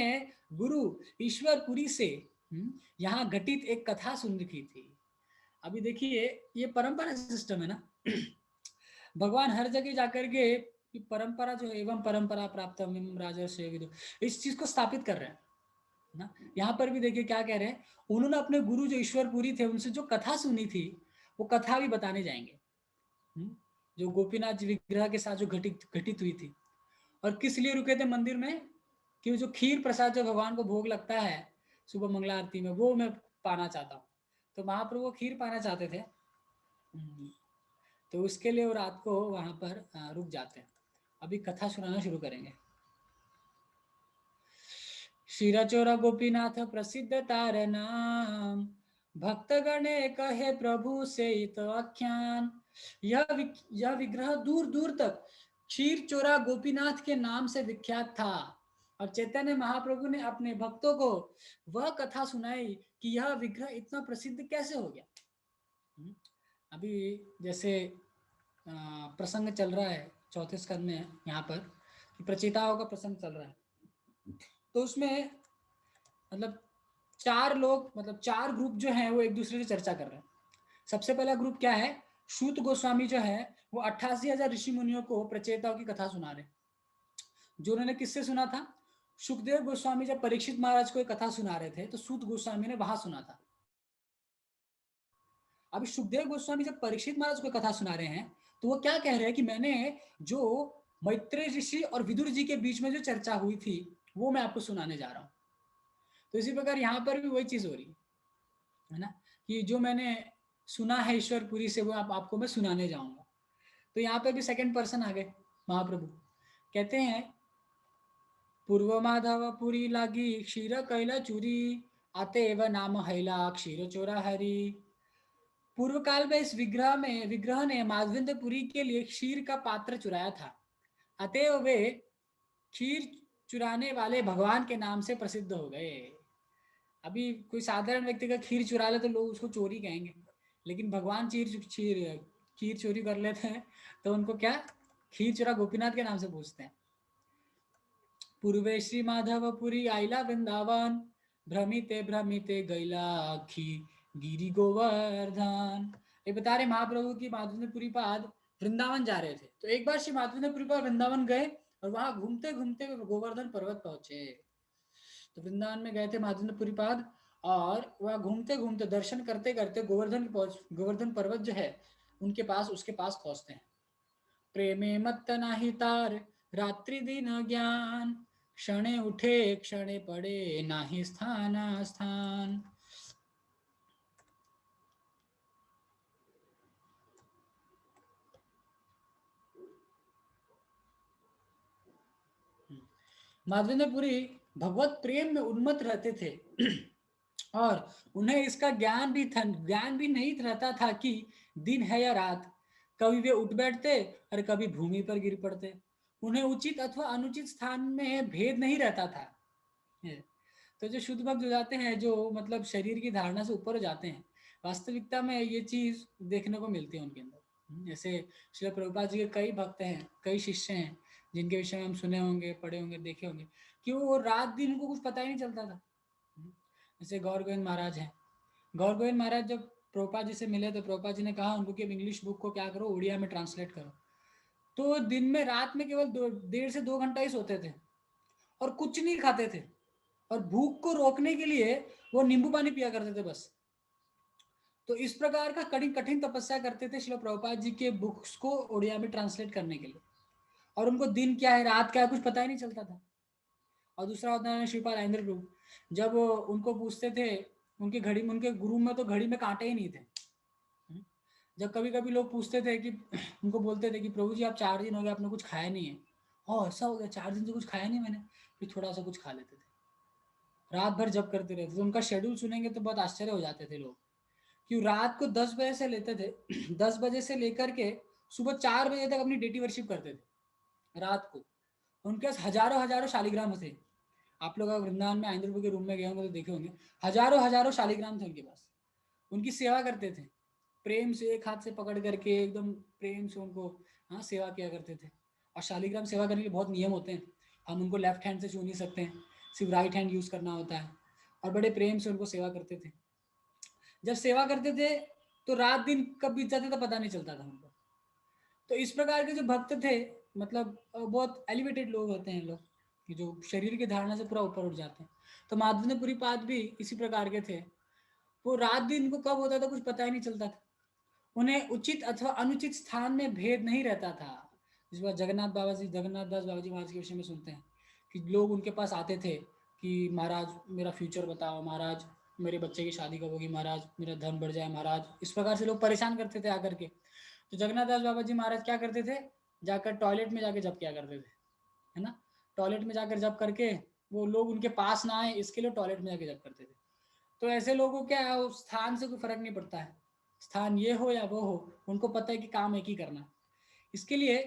गुरु ईश्वरपुरी से यहाँ घटित एक कथा सुन रखी थी। अभी देखिए ये परंपरा सिस्टम है ना, भगवान हर जगह जाकर के परंपरा जो है, एवं परंपरा प्राप्त राजा से इस चीज को स्थापित कर रहे हैं ना। यहाँ पर भी देखिए क्या कह रहे हैं, उन्होंने अपने गुरु जो ईश्वरपुरी थे उनसे जो कथा सुनी थी वो कथा भी बताने जाएंगे, जो गोपीनाथ जी विग्रह के साथ जो घटित हुई थी। और किस लिए रुके थे मंदिर में, कि जो खीर प्रसाद जो भगवान को भोग लगता है सुबह मंगला आरती में, वो मैं पाना चाहता हूँ। तो महाप्रभु खीर पाना चाहते थे, तो उसके लिए वो रात को वहाँ पर रुक जाते हैं। अभी कथा सुनाना शुरू करेंगे। शिरचोर गोपीनाथ प्रसिद्ध तार नाम, भक्त गणे कहे प्रभु से तो आख्यान। यह विग्रह दूर दूर तक क्षीर चोरा गोपीनाथ के नाम से विख्यात था। और चैतन्य महाप्रभु ने अपने भक्तों को वह कथा सुनाई कि यह विग्रह इतना प्रसिद्ध कैसे हो गया। अभी जैसे प्रसंग चल रहा है चौथे स्कंद में यहाँ पर कि प्रचेताओं का प्रसंग चल रहा है। तो उसमें मतलब चार लोग, मतलब चार ग्रुप जो हैं वो एक दूसरे से चर्चा कर रहे हैं। सबसे पहला ग्रुप क्या है, सूत गोस्वामी जो है वो 88,000 ऋषि मुनियों को प्रचेताओं की कथा सुना रहे। जो उन्होंने किससे सुना था, सुखदेव गोस्वामी जब परीक्षित महाराज को एक कथा सुना रहे थे तो सूत गोस्वामी ने वहां सुना था। अभी सुखदेव गोस्वामी जब परीक्षित महाराज को कथा सुना रहे हैं तो वो क्या कह रहे हैं कि मैंने जो मैत्रेय ऋषि और विदुर जी के बीच में जो चर्चा हुई थी वो मैं आपको सुनाने जा रहा हूँ। तो इसी प्रकार यहाँ पर भी वही चीज हो रही है ना, कि जो मैंने सुना है ईश्वरपुरी से वो आपको मैं सुनाने जाऊंगा। तो यहाँ पे भी सेकंड पर्सन आ गए महाप्रभु, कहते हैं पूर्व माधव पुरी लागी क्षीर कैला चूरी, आते एवं नाम हैला क्षीर चोरा हरी। पूर्व काल में इस विग्रह ने माधवेंद्रपुरी के लिए क्षीर का पात्र चुराया था, अतएव वे खीर चुराने वाले भगवान के नाम से प्रसिद्ध हो गए। अभी कोई साधारण व्यक्ति का खीर चुरा ले तो लोग उसको चोरी कहेंगे, लेकिन भगवान खीर चोरी कर लेते हैं तो उनको क्या, खीर चुरा गोपीनाथ के नाम से पूछते हैं। पूर्वे श्री माधवपुरी आइला वृंदावन, भ्रमिते भ्रमिते गैला खी गिरी गोवर्धन। ये बता रहे महाप्रभु की माधवेंद्रपुरी पाद वृंदावन जा रहे थे। तो एक बार श्री माधवेंद्रपुरी पाद वृंदावन गए और वहां घूमते घूमते गोवर्धन पर्वत पहुंचे। तो वृंदावन में गए थे माधवेंद्रपुरी पाद, और वह घूमते घूमते दर्शन करते करते गोवर्धन पर्वत जो है उनके पास, उसके पास पहुंचते हैं। प्रेमे मत्त नाही तार रात्रि दिन ज्ञान, क्षणे उठे क्षणे पड़े नाही स्थान स्थान। माधवेंद्रपुरी भगवत प्रेम में उन्मत्त रहते थे और उन्हें इसका ज्ञान भी नहीं रहता था कि दिन है या रात। कभी वे उठ बैठते और कभी भूमि पर गिर पड़ते। उन्हें उचित अथवा अनुचित स्थान में भेद नहीं रहता था। तो जो शुद्ध भक्त हो जाते हैं, जो मतलब शरीर की धारणा से ऊपर हो जाते हैं, वास्तविकता में ये चीज देखने को मिलती है उनके अंदर। जैसे श्रील प्रभुपाद जी के कई भक्त हैं, कई शिष्य हैं जिनके विषय में हम सुने होंगे, पढ़े होंगे, देखे होंगे कि वो रात दिन उनको कुछ पता ही नहीं चलता था। जैसे गौर गोविंद महाराज हैं। गौर गोविंद महाराज जब प्रभुपाद जी से मिले तो प्रभुपाद जी ने कहा उनको कि इंग्लिश बुक को क्या करो, उड़िया में ट्रांसलेट करो। तो दिन में, रात में केवल 1.5 से 2 घंटा ही सोते थे और कुछ नहीं खाते थे, और भूख को रोकने के लिए वो नींबू पानी पिया करते थे बस। तो इस प्रकार का कठिन कठिन तपस्या करते थे श्रील प्रभुपाद जी के बुक्स को उड़िया में ट्रांसलेट करने के लिए, और उनको दिन क्या है रात क्या है कुछ पता ही नहीं चलता था। और दूसरा होता है श्रीपाद आइंद्र प्रभु, जब उनको पूछते थे, उनके घड़ी में, उनके गुरु में तो घड़ी में कांटे ही नहीं थे। जब कभी कभी लोग पूछते थे कि उनको बोलते थे कि प्रभु जी आप 4 दिन हो गए आपने कुछ खाया नहीं है, और ऐसा हो गया 4 दिन से कुछ खाया नहीं मैंने, फिर थोड़ा सा कुछ खा लेते थे। रात भर जब करते रहते थे। उनका शेड्यूल सुनेंगे तो बहुत आश्चर्य हो जाते थे लोग, कि रात को 10 बजे से लेते थे 10 बजे से लेकर के सुबह 4 बजे तक अपनी डेटी वर्शिप करते थे रात को। उनके पास हजारों हजारों शालिग्राम थे। आप लोग अगर वृंदावन में आइंद्र के रूम में गए होंगे तो देखे होंगे, हजारों हजारों शालिग्राम थे उनके पास। उनकी सेवा करते थे प्रेम से, एक हाथ से पकड़ करके एकदम प्रेम से उनको, हाँ, सेवा किया करते थे। और शालिग्राम सेवा करने के बहुत नियम होते हैं, हम उनको लेफ्ट हैंड से छू नहीं सकते हैं, सिर्फ राइट हैंड यूज करना होता है। और बड़े प्रेम से उनको सेवा करते थे। जब सेवा करते थे तो रात दिन कब बीत जाते था पता नहीं चलता था उनको। तो इस प्रकार के जो भक्त थे, मतलब बहुत एलिवेटेड लोग होते हैं लोग, कि जो शरीर की धारणा से पूरा ऊपर उठ जाते हैं। तो माधवेंद्रपुरी पाद भी इसी प्रकार के थे। वो रात दिन को कब होता था कुछ पता ही नहीं चलता था। उन्हें उचित अथवा अनुचित स्थान में भेद नहीं रहता था। इस बार जगन्नाथ दास बाबा जी महाराज के विषय में सुनते हैं कि लोग उनके पास आते थे कि महाराज मेरा फ्यूचर बताओ, महाराज मेरे बच्चे की शादी कब होगी महाराज, मेरा धन बढ़ जाए महाराज, इस प्रकार से लोग परेशान करते थे आकर के। तो जगन्नाथ दास बाबा जी महाराज क्या करते थे, जाकर टॉयलेट में जाके जप किया करते थे, है ना। टॉयलेट में जाकर जप करके वो लोग उनके पास ना आए, इसके लिए टॉयलेट में जाके जप करते थे। तो ऐसे लोगों को क्या है, उस स्थान से कोई फर्क नहीं पड़ता है, स्थान ये हो या वो हो, उनको पता है कि काम एक ही करना। इसके लिए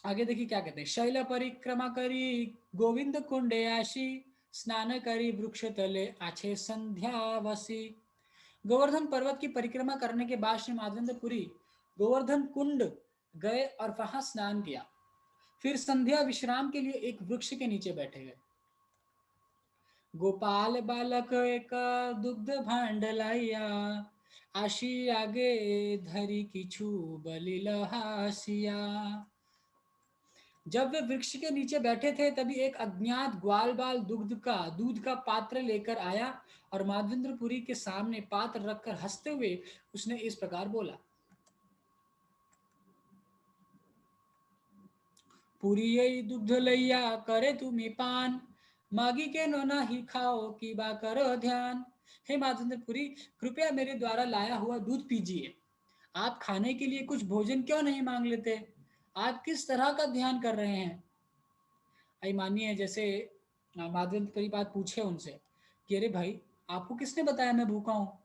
आगे देखिए क्या कहते हैं, शैल परिक्रमा करी गोविंद कुंडे आशी, स्नान करी वृक्ष तले आछे संध्यावसी। गोवर्धन पर्वत की परिक्रमा करने के बाद श्री माधवेंद्रपुरी गोवर्धन कुंड गए और वहां स्नान किया। फिर संध्या विश्राम के लिए एक वृक्ष के नीचे बैठे गए। गोपाल बालक एक दुग्ध भांड लाइया, आशी आगे धरी किछु बलिल हासिया। जब वे वृक्ष के नीचे बैठे थे तभी एक अज्ञात ग्वाल बाल दूध का पात्र लेकर आया और माधवेंद्रपुरी के सामने पात्र रखकर हंसते हुए उसने इस प्रकार बोला, पुरी यही दुग्ध लैया करे तुम्हें पान, मागी के नो ही खाओ की बा करो ध्यान। हे माधवेंद्रपुरी, कृपया मेरे द्वारा लाया हुआ दूध पीजिए, आप खाने के लिए कुछ भोजन क्यों नहीं मांग लेते, आप किस तरह का ध्यान कर रहे हैं। आई मानिए जैसे माधवेंद्रपुरी बात पूछे उनसे कि अरे भाई, आपको किसने बताया मैं भूखा हूँ,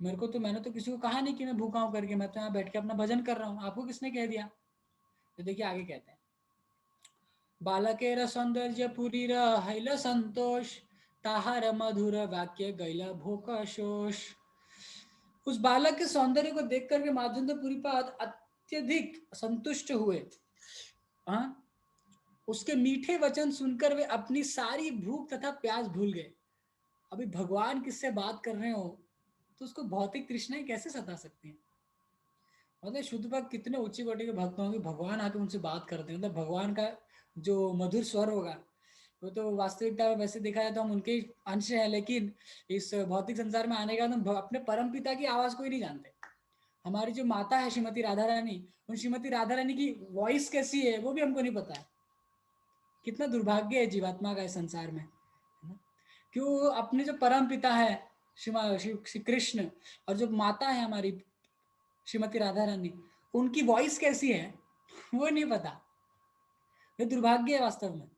मेरे को तो, मैंने तो किसी को कहा नहीं कि मैं भूखा हूँ करके, मैं तो यहाँ बैठ के अपना भजन कर रहा हूँ, आपको किसने कह दिया। तो देखिए आगे कहते हैं, बालकेर सौंदर्य पुरी हैल संतोष, ताहार मधुर वाक्य गैला भोक शोष। उस बालक के सौंदर्य को देख करके माधवेंद्रपुरी पाद अत्यधिक संतुष्ट हुए। हाँ, उसके मीठे वचन सुनकर वे अपनी सारी भूख तथा प्यास भूल गए। अभी भगवान किससे बात कर रहे हो तो उसको भौतिक तृष्णाएं कैसे सता सकती हैं। मतलब शुद्ध भक्त कितने उच्च कोटि के भक्त होंगे, भगवान आके उनसे बात करते हैं, मतलब भगवान का जो मधुर स्वर होगा वो तो वास्तविकता में वैसे देखा जाए तो हम उनके अंश हैं, लेकिन इस भौतिक संसार में आने के बाद हम अपने परम पिता की आवाज को ही नहीं जानते। हमारी जो माता है श्रीमती राधा रानी, उन श्रीमती राधा रानी की वॉइस कैसी है वो भी हमको नहीं पता है। कितना दुर्भाग्य है जीवात्मा का इस संसार में, क्यों अपने जो परम पिता है श्री कृष्ण और जो माता है हमारी श्रीमती राधा रानी, उनकी वॉइस कैसी है वो नहीं पता। ये दुर्भाग्य है वास्तव में।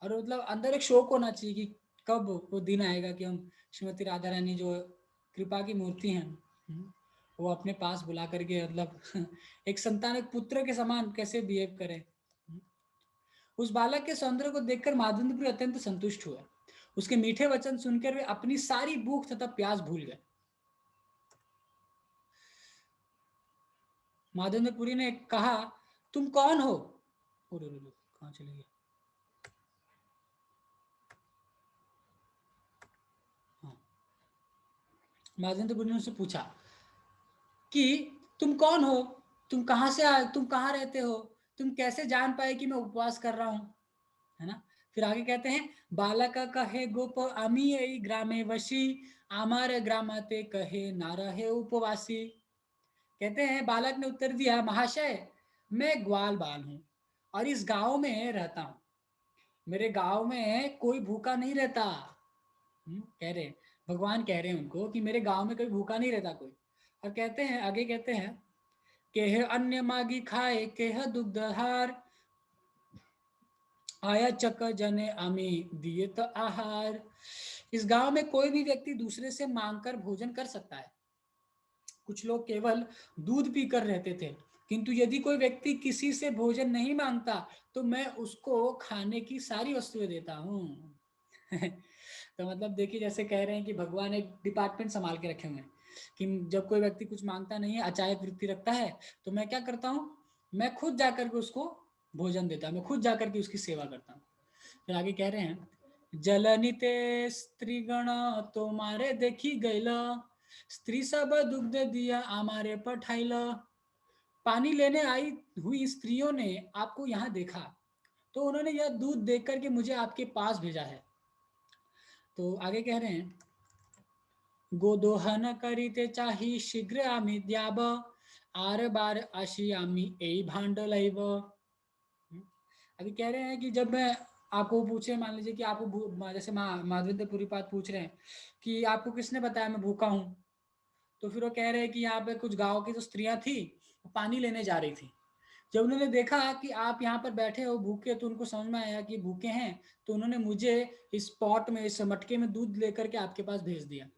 और मतलब अंदर एक शौक होना चाहिए कि कब वो दिन आएगा कि हम श्रीमती राधा रानी जो कृपा की मूर्ति हैं वो अपने पास बुला करके मतलब एक संतान, एक पुत्र के समान कैसे बिहेव करे। उस बालक के सौंदर्य को देखकर माधवेंद्रपुरी अत्यंत संतुष्ट हुए। उसके मीठे वचन सुनकर वे अपनी सारी भूख तथा प्यास भूल गए। माधवेंद्रपुरी ने कहा, तुम कौन हो। कहाँ चले गए। हाँ, माधवेंद्रपुरी ने उससे पूछा कि तुम कौन हो, तुम कहाँ से आए, तुम कहाँ रहते हो, तुम कैसे जान पाए कि मैं उपवास कर रहा हूँ, है ना। फिर आगे कहते हैं, बालक कहे गोप आमी यही ग्रामे वशी, आमार ग्रामते कहे ना रहे उपवासी। कहते हैं बालक ने उत्तर दिया, महाशय मैं ग्वाल बाल हूँ और इस गांव में रहता हूँ, मेरे गांव में कोई भूखा नहीं रहता। कह रहे भगवान कह रहे हैं उनको कि मेरे गांव में कोई भूखा नहीं रहता कोई। और कहते हैं आगे कहते हैं, केह अन्य मागी खाए केह दुग्धहार, आया चक जने आमी दिए तो आहार। इस गांव में कोई भी व्यक्ति दूसरे से मांगकर भोजन कर सकता है। कुछ लोग केवल दूध पीकर रहते थे, किंतु यदि कोई व्यक्ति किसी से भोजन नहीं मांगता तो मैं उसको खाने की सारी वस्तुएं देता हूँ। तो मतलब देखिए जैसे कह रहे हैं कि भगवान एक डिपार्टमेंट संभाल के रखे हुए हैं कि जब कोई व्यक्ति कुछ मांगता नहीं है, अचायक वृत्ति रखता है, तो मैं क्या करता हूँ, मैं खुद जाकर के उसको भोजन देता हूँ, मैं खुद जाकर के उसकी सेवा करता हूँ। फिर आगे कह रहे हैं, जलनिते स्त्रीगण तुम्हारे देखी गैल, स्त्री सब दुग्ध दिया हमारे पठाइल। पानी लेने आई हुई स्त्रियों ने आपको यहाँ देखा तो उन्होंने यह दूध देख करके मुझे आपके पास भेजा है। तो आगे कह रहे हैं, गोदोहन करीते चाही शीघ्र आमी द्याब, आर बार आशी आमी ए भांड लाइब। अभी कह रहे हैं कि जब मैं आपको पूछे, मान लीजिए कि आपको जैसे माधवेंद्र पुरीपाद पूछ रहे हैं कि आपको किसने बताया मैं भूखा हूँ, तो फिर वो कह रहे हैं कि यहाँ पे कुछ गांव की जो स्त्रियां थी वो पानी लेने जा रही थी। जब उन्होंने देखा कि आप यहाँ पर बैठे हो भूखे, तो उनको समझ में आया कि भूखे हैं, तो उन्होंने मुझे इस पॉट में, इस मटके में दूध लेकर के आपके पास भेज दिया।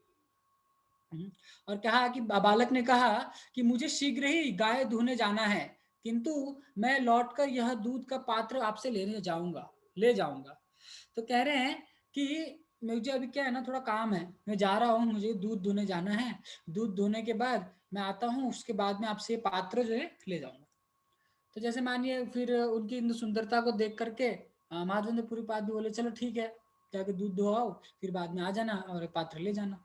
और कहा कि बालक ने कहा कि मुझे शीघ्र ही गाय धोने जाना है, किंतु मैं लौटकर यह दूध का पात्र आपसे ले जाऊंगा। तो कह रहे हैं कि मुझे अभी क्या है ना, थोड़ा काम है, मैं जा रहा हूँ, मुझे दूध धोने जाना है। दूध धोने के बाद मैं आता हूँ, उसके बाद में आपसे पात्र जो है ले जाऊंगा। तो जैसे मानिए फिर उनकी इन सुंदरता को देख करके माधवेंद्र पुरी पाद भी बोले चलो ठीक है, जाके दूध दुहाओ, फिर बाद में आ जाना और पात्र ले जाना।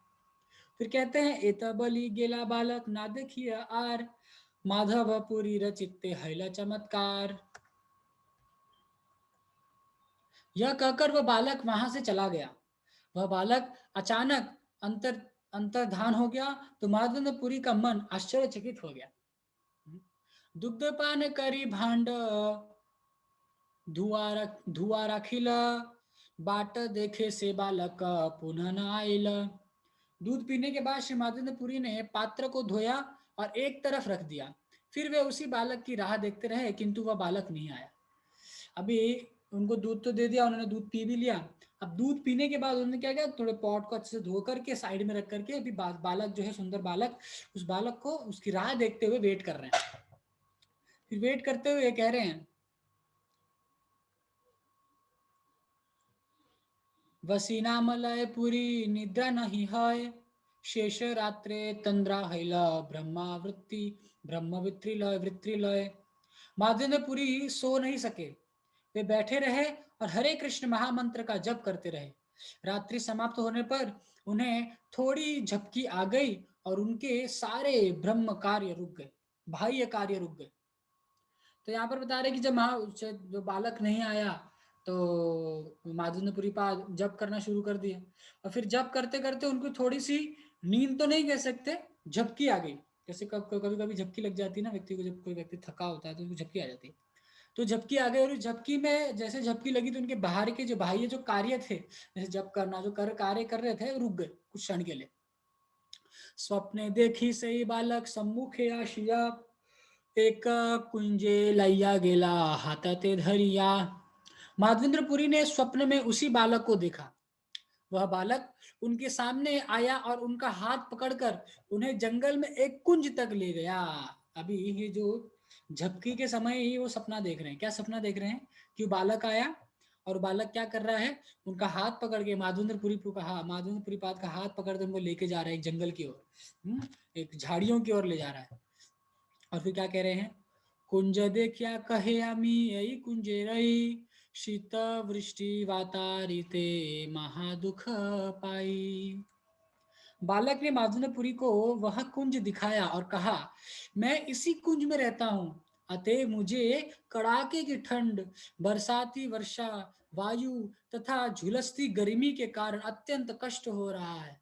फिर कहते हैं एता बलि गेला बालक ना देखिए आर, माधव पुरी रचिते हैला चमत्कार। यह कहकर वह बालक वहां से चला गया। वह बालक अचानक अंतर अंतर्धान हो गया, तो माधवेंद्र पुरी का मन आश्चर्यचकित हो गया। दुग्धपान करी भांड धुआ राखिल, बाट देखे से बालक पुनः न आइल। दूध पीने के बाद श्री माधवेंद्र पुरी ने पात्र को धोया और एक तरफ रख दिया। फिर वे उसी बालक की राह देखते रहे, किंतु वह बालक नहीं आया। अभी उनको दूध तो दे दिया, उन्होंने दूध पी भी लिया। अब दूध पीने के बाद उन्होंने क्या किया, थोड़े पॉट को अच्छे से धो करके साइड में रख करके अभी बालक जो है, सुंदर बालक, उस बालक को उसकी राह देखते हुए वेट कर रहे हैं। फिर वेट करते हुए कह रहे हैं, वसीना मलय पुरी निद्रा नहीं है, शेष रात्रे तंद्रा हैल वृत्ति लय। माधवेंद्र पुरी सो नहीं सके। वे बैठे रहे और हरे कृष्ण महामंत्र का जप करते रहे। रात्रि समाप्त होने पर उन्हें थोड़ी झपकी आ गई और उनके सारे ब्रह्म कार्य रुक गए, बाह्य कार्य रुक गए। तो यहाँ पर बता रहे कि जब जो बालक नहीं आया, तो माधुर्यपुरी पाद जप करना शुरू कर दिया। और फिर जप करते करते उनको थोड़ी सी नींद तो नहीं कह सकते, झपकी आ गई। जैसे कभी कभी झपकी लग जाती है ना व्यक्ति को, जब कोई व्यक्ति थका होता है तो उसको झपकी आ जाती है। तो झपकी आ गई, और झपकी में जैसे झपकी लगी तो उनके बाहर के जो बाह्य जो कार्य थे, जैसे जप करना जो कार्य कर रहे थे, रुक गए कुछ क्षण के लिए। स्वप्ने देखी सही बालक सम्मुखे आशिया, एक कुंजे लैया गेला हाताते धरिया। माधवेंद्र पुरी ने स्वप्न में उसी बालक को देखा। वह बालक उनके सामने आया और उनका हाथ पकड़कर उन्हें जंगल में एक कुंज तक ले गया। अभी ये जो झपकी के समय ही वो सपना देख रहे हैं। क्या सपना देख रहे हैं कि बालक आया और बालक क्या कर रहा है, उनका हाथ पकड़ के माधवेंद्र पुरी पाद का हाथ पकड़ के उनको लेके जा रहा है एक जंगल की ओर, एक झाड़ियों की ओर ले जा रहा है। और फिर क्या कह रहे हैं, कुंज देखिया कहे अमी यही कुंजे रही, शीत वृष्टि वातारिते महादुख पाई। बालक ने माधुनपुरी को वह कुंज दिखाया और कहा, मैं इसी कुंज में रहता हूँ, अतः मुझे कड़ाके की ठंड, बरसाती वर्षा, वायु तथा झुलसती गर्मी के कारण अत्यंत कष्ट हो रहा है।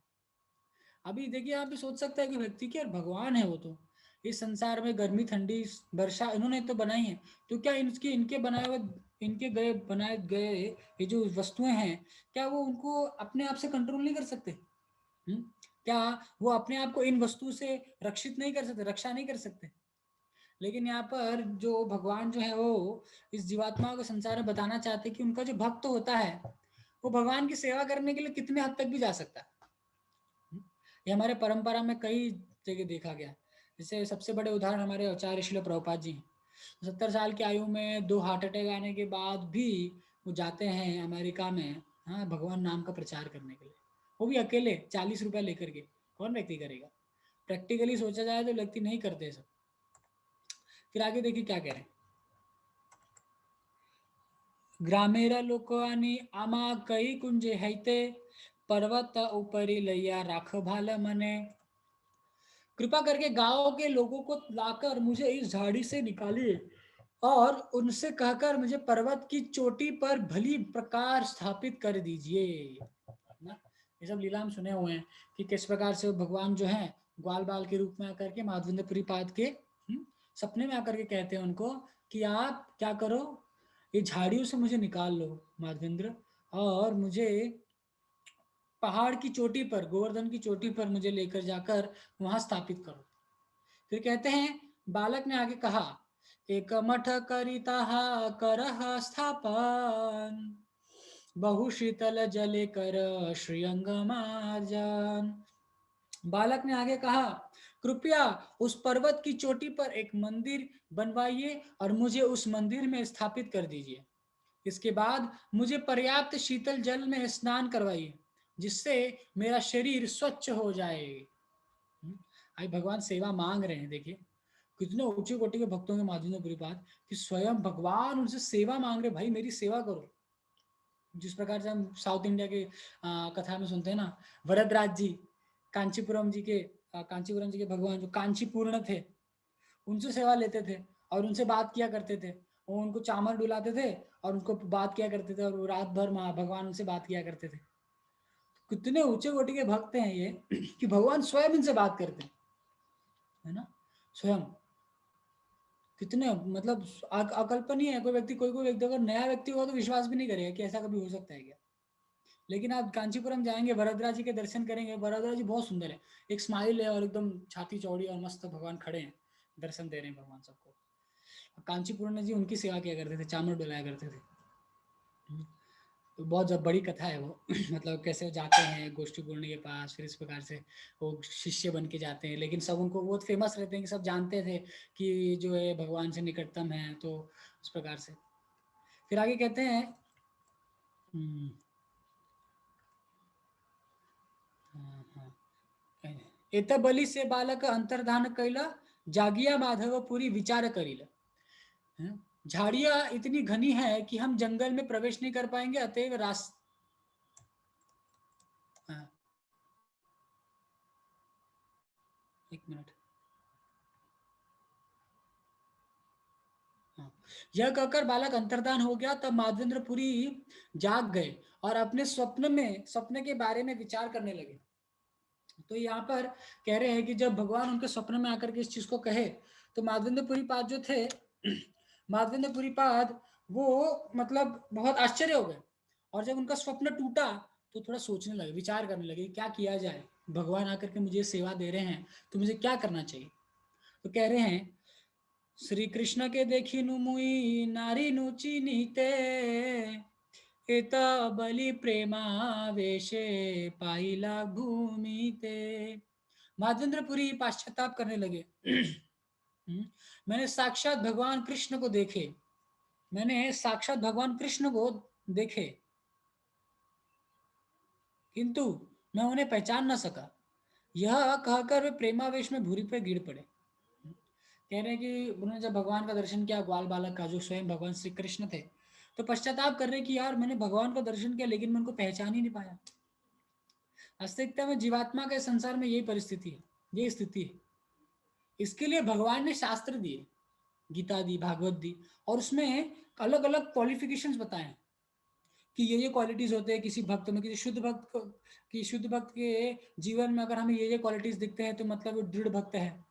अभी देखिए, आप भी सोच सकते हैं कि व्यक्ति के भगवान है वो, तो इस संसार में गर्मी ठंडी वर्षा इन्होंने तो बनाई है, तो क्या इनके बनाए हुए, बनाए गए ये जो वस्तुएं हैं, क्या वो उनको अपने आप से कंट्रोल नहीं कर सकते? हुँ? क्या वो अपने आप को इन वस्तु से रक्षित नहीं कर सकते, रक्षा नहीं कर सकते? लेकिन यहाँ पर जो भगवान जो है वो इस जीवात्मा को संसार में बताना चाहते हैं कि उनका जो भक्त होता है, वो भगवान की सेवा करने के लिए कितने हद तक भी जा सकता है। ये हमारे परंपरा में कई जगह देखा गया। जैसे सबसे बड़े उदाहरण हमारे आचार्य श्रील प्रभुपाद जी हैं। 70 साल की आयु में 2 हार्ट अटैक आने के बाद भी वो जाते हैं अमेरिका में, हाँ, भगवान नाम का प्रचार करने के लिए, वो भी अकेले 40 रुपया लेकर के। कौन व्यक्ति करेगा? प्रैक्टिकली सोचा जाए तो व्यक्ति नहीं करते सब। फिर आगे देखिए क्या कह रहे हैं, ग्रामेर लोकानी आमा कई कुंजे हैते, पर्वत ऊपरी लैया राख भाल मने। कृपा करके गांव के लोगों को लाकर मुझे इस झाड़ी से निकालिए और उनसे कहकर मुझे पर्वत की चोटी पर भली प्रकार स्थापित कर दीजिए। ना, ये सब लीला हम सुने हुए हैं कि किस प्रकार से भगवान जो है ग्वाल बाल के रूप में आकर के माधवेंद्र पुरी पाद के सपने में आकर के कहते हैं उनको कि आप क्या करो, ये झाड़ियों से मुझे निकाल लो माधवेंद्र, और मुझे पहाड़ की चोटी पर, गोवर्धन की चोटी पर मुझे लेकर जाकर वहां स्थापित करो। फिर कहते हैं, बालक ने आगे कहा, एक मठ करिता करह स्थापन, बहु शीतल जले कर श्रीअंग मार्जन। बालक ने आगे कहा, कृपया उस पर्वत की चोटी पर एक मंदिर बनवाइए और मुझे उस मंदिर में स्थापित कर दीजिए। इसके बाद मुझे पर्याप्त शीतल जल में स्नान करवाइए, जिससे मेरा शरीर स्वच्छ हो जाए। आई भगवान सेवा मांग रहे हैं। देखिए कितने ऊंचे कोटि के भक्तों के माध्यम से पूरी बात, कि स्वयं भगवान उनसे सेवा मांग रहे, भाई मेरी सेवा करो। जिस प्रकार से हम साउथ इंडिया के कथा में सुनते हैं ना, वरदराज जी, कांचीपुरम जी के कांचीपुरम जी के भगवान जो कांचीपूर्ण थे, उनसे सेवा लेते थे और उनसे बात किया करते थे। वो उनको चामर डुलाते थे और उनको बात किया करते थे, और वो रात भर भगवान उनसे बात किया करते थे। कितने ऊंचे कोटि के भक्त हैं ये, कि भगवान स्वयं इनसे बात करते हैं, है ना। स्वयं कितने मतलब अकल्पनीय है। कोई व्यक्ति, कोई कोई व्यक्ति अगर नया व्यक्ति होगा तो विश्वास भी नहीं करेगा कि ऐसा कभी हो सकता है क्या। लेकिन आप कांचीपुरम जाएंगे, वरदराज जी के दर्शन करेंगे, वरदराज जी बहुत सुंदर है, एक स्माइल है और एकदम छाती चौड़ी और मस्त भगवान खड़े हैं, दर्शन दे रहे हैं भगवान सबको। कांचीपुरम जी उनकी सेवा किया करते थे, चामर डुलाया करते थे। तो बहुत जब बड़ी कथा है वो मतलब कैसे जाते हैं गोष्ठी पूर्ण के पास, फिर इस प्रकार से वो शिष्य बन के जाते हैं, लेकिन सब उनको बहुत फेमस रहते हैं कि सब जानते थे कि जो है भगवान से निकटतम है, तो इस प्रकार से। फिर आगे कहते हैं, हाँ, हाँ, एत बलि से बालक अंतर्धान कैला, जागिया माधव पूरी विचार करिल। झाड़ियां इतनी घनी है कि हम जंगल में प्रवेश नहीं कर पाएंगे, अतएव हाँ, एक मिनट। हाँ, यह कहकर बालक अंतर्धान हो गया। तब माधवेंद्रपुरी जाग गए और अपने सपने के बारे में विचार करने लगे। तो यहाँ पर कह रहे हैं कि जब भगवान उनके स्वप्न में आकर के इस चीज को कहे, तो माधवेंद्रपुरी पाद जो थे माधवेंद्रपुरी पाद, वो मतलब बहुत आश्चर्य हो गए। और जब उनका स्वप्न टूटा तो थोड़ा सोचने लगे, विचार करने लगे क्या किया जाए, भगवान आकर के मुझे सेवा दे रहे हैं तो मुझे क्या करना चाहिए। तो कह रहे हैं, श्री कृष्ण के देखिनु मुई नारी नुची निहिते, एत बलि प्रेमावेशे पाइला भूमिते। माधवेंद्रपुरी पाश्चाताप करने लगे। मैंने साक्षात भगवान कृष्ण को देखे, मैंने साक्षात भगवान कृष्ण को देखे, किंतु मैं उन्हें पहचान न सका। यह कहकर वे प्रेमावेश में भूरी पर गिर पड़े। कह रहे हैं कि उन्होंने जब भगवान का दर्शन किया, ग्वाल बालक का जो स्वयं भगवान श्री कृष्ण थे, तो पश्चाताप कर रहे कि यार मैंने भगवान का दर्शन किया लेकिन मैं उनको पहचान ही नहीं पाया। वास्तविकता में जीवात्मा के संसार में यही परिस्थिति है, यही स्थिति है। इसके लिए भगवान ने शास्त्र दिए, गीता दी, भागवत दी, और उसमें अलग अलग क्वालिफिकेशंस बताए हैं कि ये क्वालिटीज होते हैं किसी भक्त में, किसी शुद्ध भक्त की शुद्ध भक्त के जीवन में अगर हमें ये क्वालिटीज दिखते हैं तो मतलब वो दृढ़ भक्त है।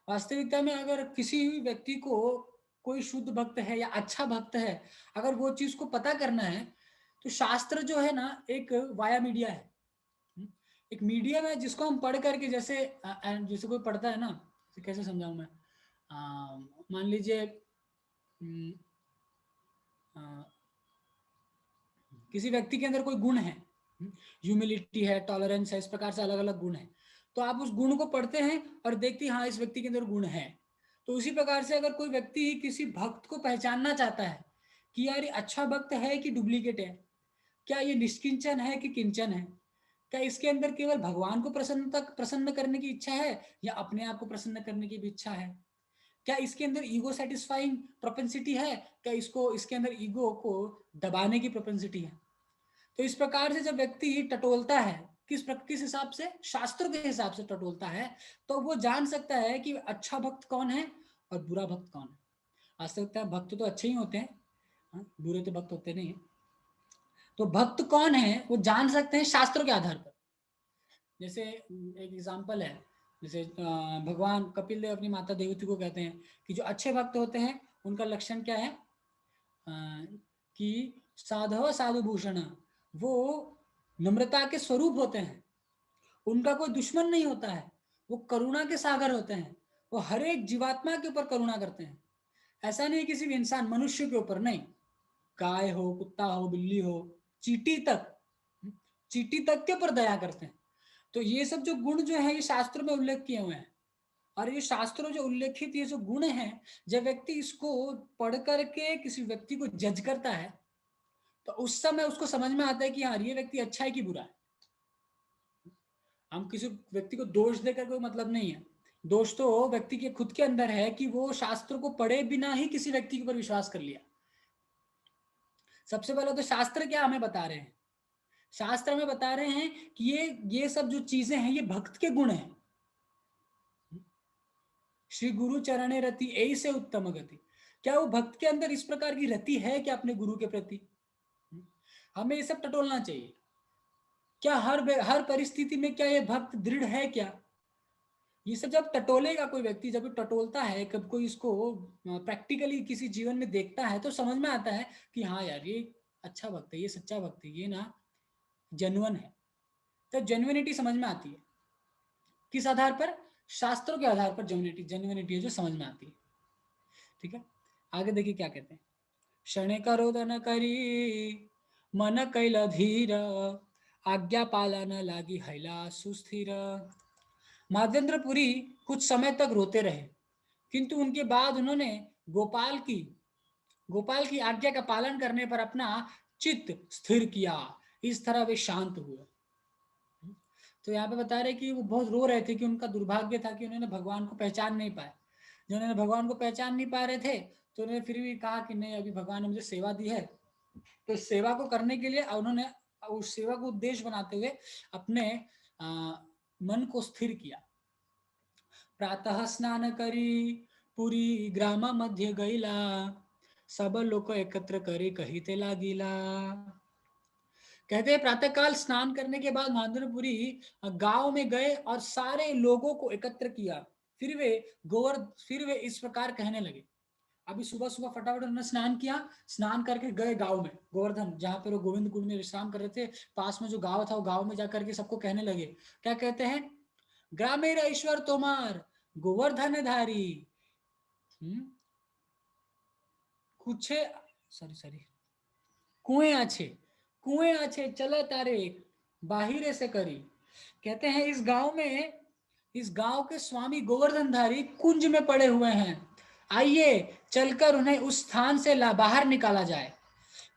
वास्तविकता में अगर किसी भी व्यक्ति को कोई शुद्ध भक्त है या अच्छा भक्त है, अगर वो चीज को पता करना है, तो शास्त्र जो है ना एक वाया मीडिया है। एक मीडियम है जिसको हम पढ़ करके, जैसे जैसे कोई पढ़ता है ना, कैसे समझाऊं मैं, मान लीजिए किसी व्यक्ति के अंदर कोई गुण है, ह्यूमिलिटी है, टॉलरेंस है, इस प्रकार से अलग अलग गुण है, तो आप उस गुण को पढ़ते हैं और देखते हैं हाँ इस व्यक्ति के अंदर गुण है। तो उसी प्रकार से अगर कोई व्यक्ति किसी भक्त को पहचानना चाहता है कि यार ये अच्छा भक्त है कि डुप्लीकेट है, क्या ये निष्किंचन है कि किंचन है, क्या इसके अंदर केवल भगवान को प्रसन्न करने की इच्छा है या अपने आप को प्रसन्न करने की भी इच्छा है, क्या इसके अंदर ईगो सेटिस्फाइंग प्रोपेंसिटी है, क्या इसको इसके अंदर ईगो को दबाने की प्रोपेंसिटी है। तो इस प्रकार से जब व्यक्ति टटोलता है, किस हिसाब से, शास्त्रों के हिसाब से टटोलता है, तो वो जान सकता है कि अच्छा भक्त कौन है और बुरा भक्त कौन है। वास्तविकता भक्त तो अच्छे ही होते हैं, बुरे तो भक्त होते नहीं है। तो भक्त कौन है वो जान सकते हैं शास्त्रों के आधार पर। जैसे एक एग्जाम्पल है, जैसे भगवान कपिल देव अपनी माता देवती को कहते हैं कि जो अच्छे भक्त होते हैं उनका लक्षण क्या है, कि साधव साधु भूषण, वो नम्रता के स्वरूप होते हैं, उनका कोई दुश्मन नहीं होता है, वो करुणा के सागर होते हैं, वो हर एक जीवात्मा के ऊपर करुणा करते हैं। ऐसा नहीं किसी भी इंसान मनुष्य के ऊपर नहीं, गाय हो, कुत्ता हो, बिल्ली हो, चींटी तक, चींटी तक के ऊपर दया करते हैं। तो ये सब जो गुण जो है ये शास्त्रों में उल्लेख किए हुए हैं। और ये शास्त्रों जो उल्लेखित ये जो गुण हैं, जब व्यक्ति इसको पढ़ करके किसी व्यक्ति को जज करता है तो उस समय उसको समझ में आता है कि हाँ ये व्यक्ति अच्छा है कि बुरा है। हम किसी व्यक्ति को दोष देकर कोई मतलब नहीं है। दोष तो व्यक्ति के खुद के अंदर है कि वो शास्त्र को पढ़े बिना ही किसी व्यक्ति के ऊपर विश्वास कर लिया। सबसे पहले तो शास्त्र क्या हमें बता रहे हैं? शास्त्र हमें बता रहे हैं कि ये सब जो चीजें हैं ये भक्त के गुण हैं। श्री गुरु चरणे रति ऐसे उत्तम गति। क्या वो भक्त के अंदर इस प्रकार की रति है कि अपने गुरु के प्रति? हमें ये सब टटोलना चाहिए। क्या हर परिस्थिति में क्या ये भक्त दृढ़ है क्या? ये सब जब टटोलेगा कोई व्यक्ति, जब टटोलता है, कब कोई इसको प्रैक्टिकली किसी जीवन में देखता है तो समझ में आता है कि हाँ यार ये अच्छा भक्त है, ये सच्चा भक्त है, ये ना जेन्युइन है। तो जेन्युइनिटी समझ में आती है। किस आधार पर? शास्त्रों के आधार पर जेन्युइनिटी है जो समझ में आती है। ठीक है, आगे देखिए क्या कहते हैं। क्षण करोदन करी मन कैल धीर, आज्ञा पालन लागी हैला सुस्थिर। माधवेंद्रपुरी कुछ समय तक रोते रहे, किंतु उनके बाद उन्होंने गोपाल की गोपाल की आज्ञा का पालन करने पर अपना चित्त स्थिर किया। इस तरह वे शांत हुए। तो यहाँ पे बता रहे कि वो बहुत रो रहे थे कि उनका दुर्भाग्य था कि उन्होंने भगवान को पहचान नहीं पाए। जब उन्होंने भगवान को पहचान नहीं पा रहे थे तो उन्होंने फिर भी कहा कि नहीं, अभी भगवान ने मुझे सेवा दी है, तो सेवा को करने के लिए उन्होंने उस सेवा को उद्देश्य बनाते हुए अपने मन को स्थिर किया। प्रातः स्नान करी पुरी ग्राम मध्य गईला, सब लोग एकत्र करी कहिते लागिला। कहते हैं प्रातःकाल स्नान करने के बाद माधुरपुरी गांव में गए और सारे लोगों को एकत्र किया। फिर वे इस प्रकार कहने लगे। अभी सुबह सुबह फटाफट उन्होंने स्नान किया, स्नान करके गए गांव में, गोवर्धन जहां पर वो गोविंद कुंड में विश्राम कर रहे थे, पास में जो गांव था वो गांव में जाकर के सबको कहने लगे। क्या कहते हैं? ग्रामेर ईश्वर तोमार गोवर्धन धारी। कुछ सॉरी कुएं आछे चला तारे बाहिरे से करी। कहते हैं इस गांव के स्वामी गोवर्धनधारी कुंज में पड़े हुए हैं, आइए चलकर उन्हें उस स्थान से बाहर निकाला जाए।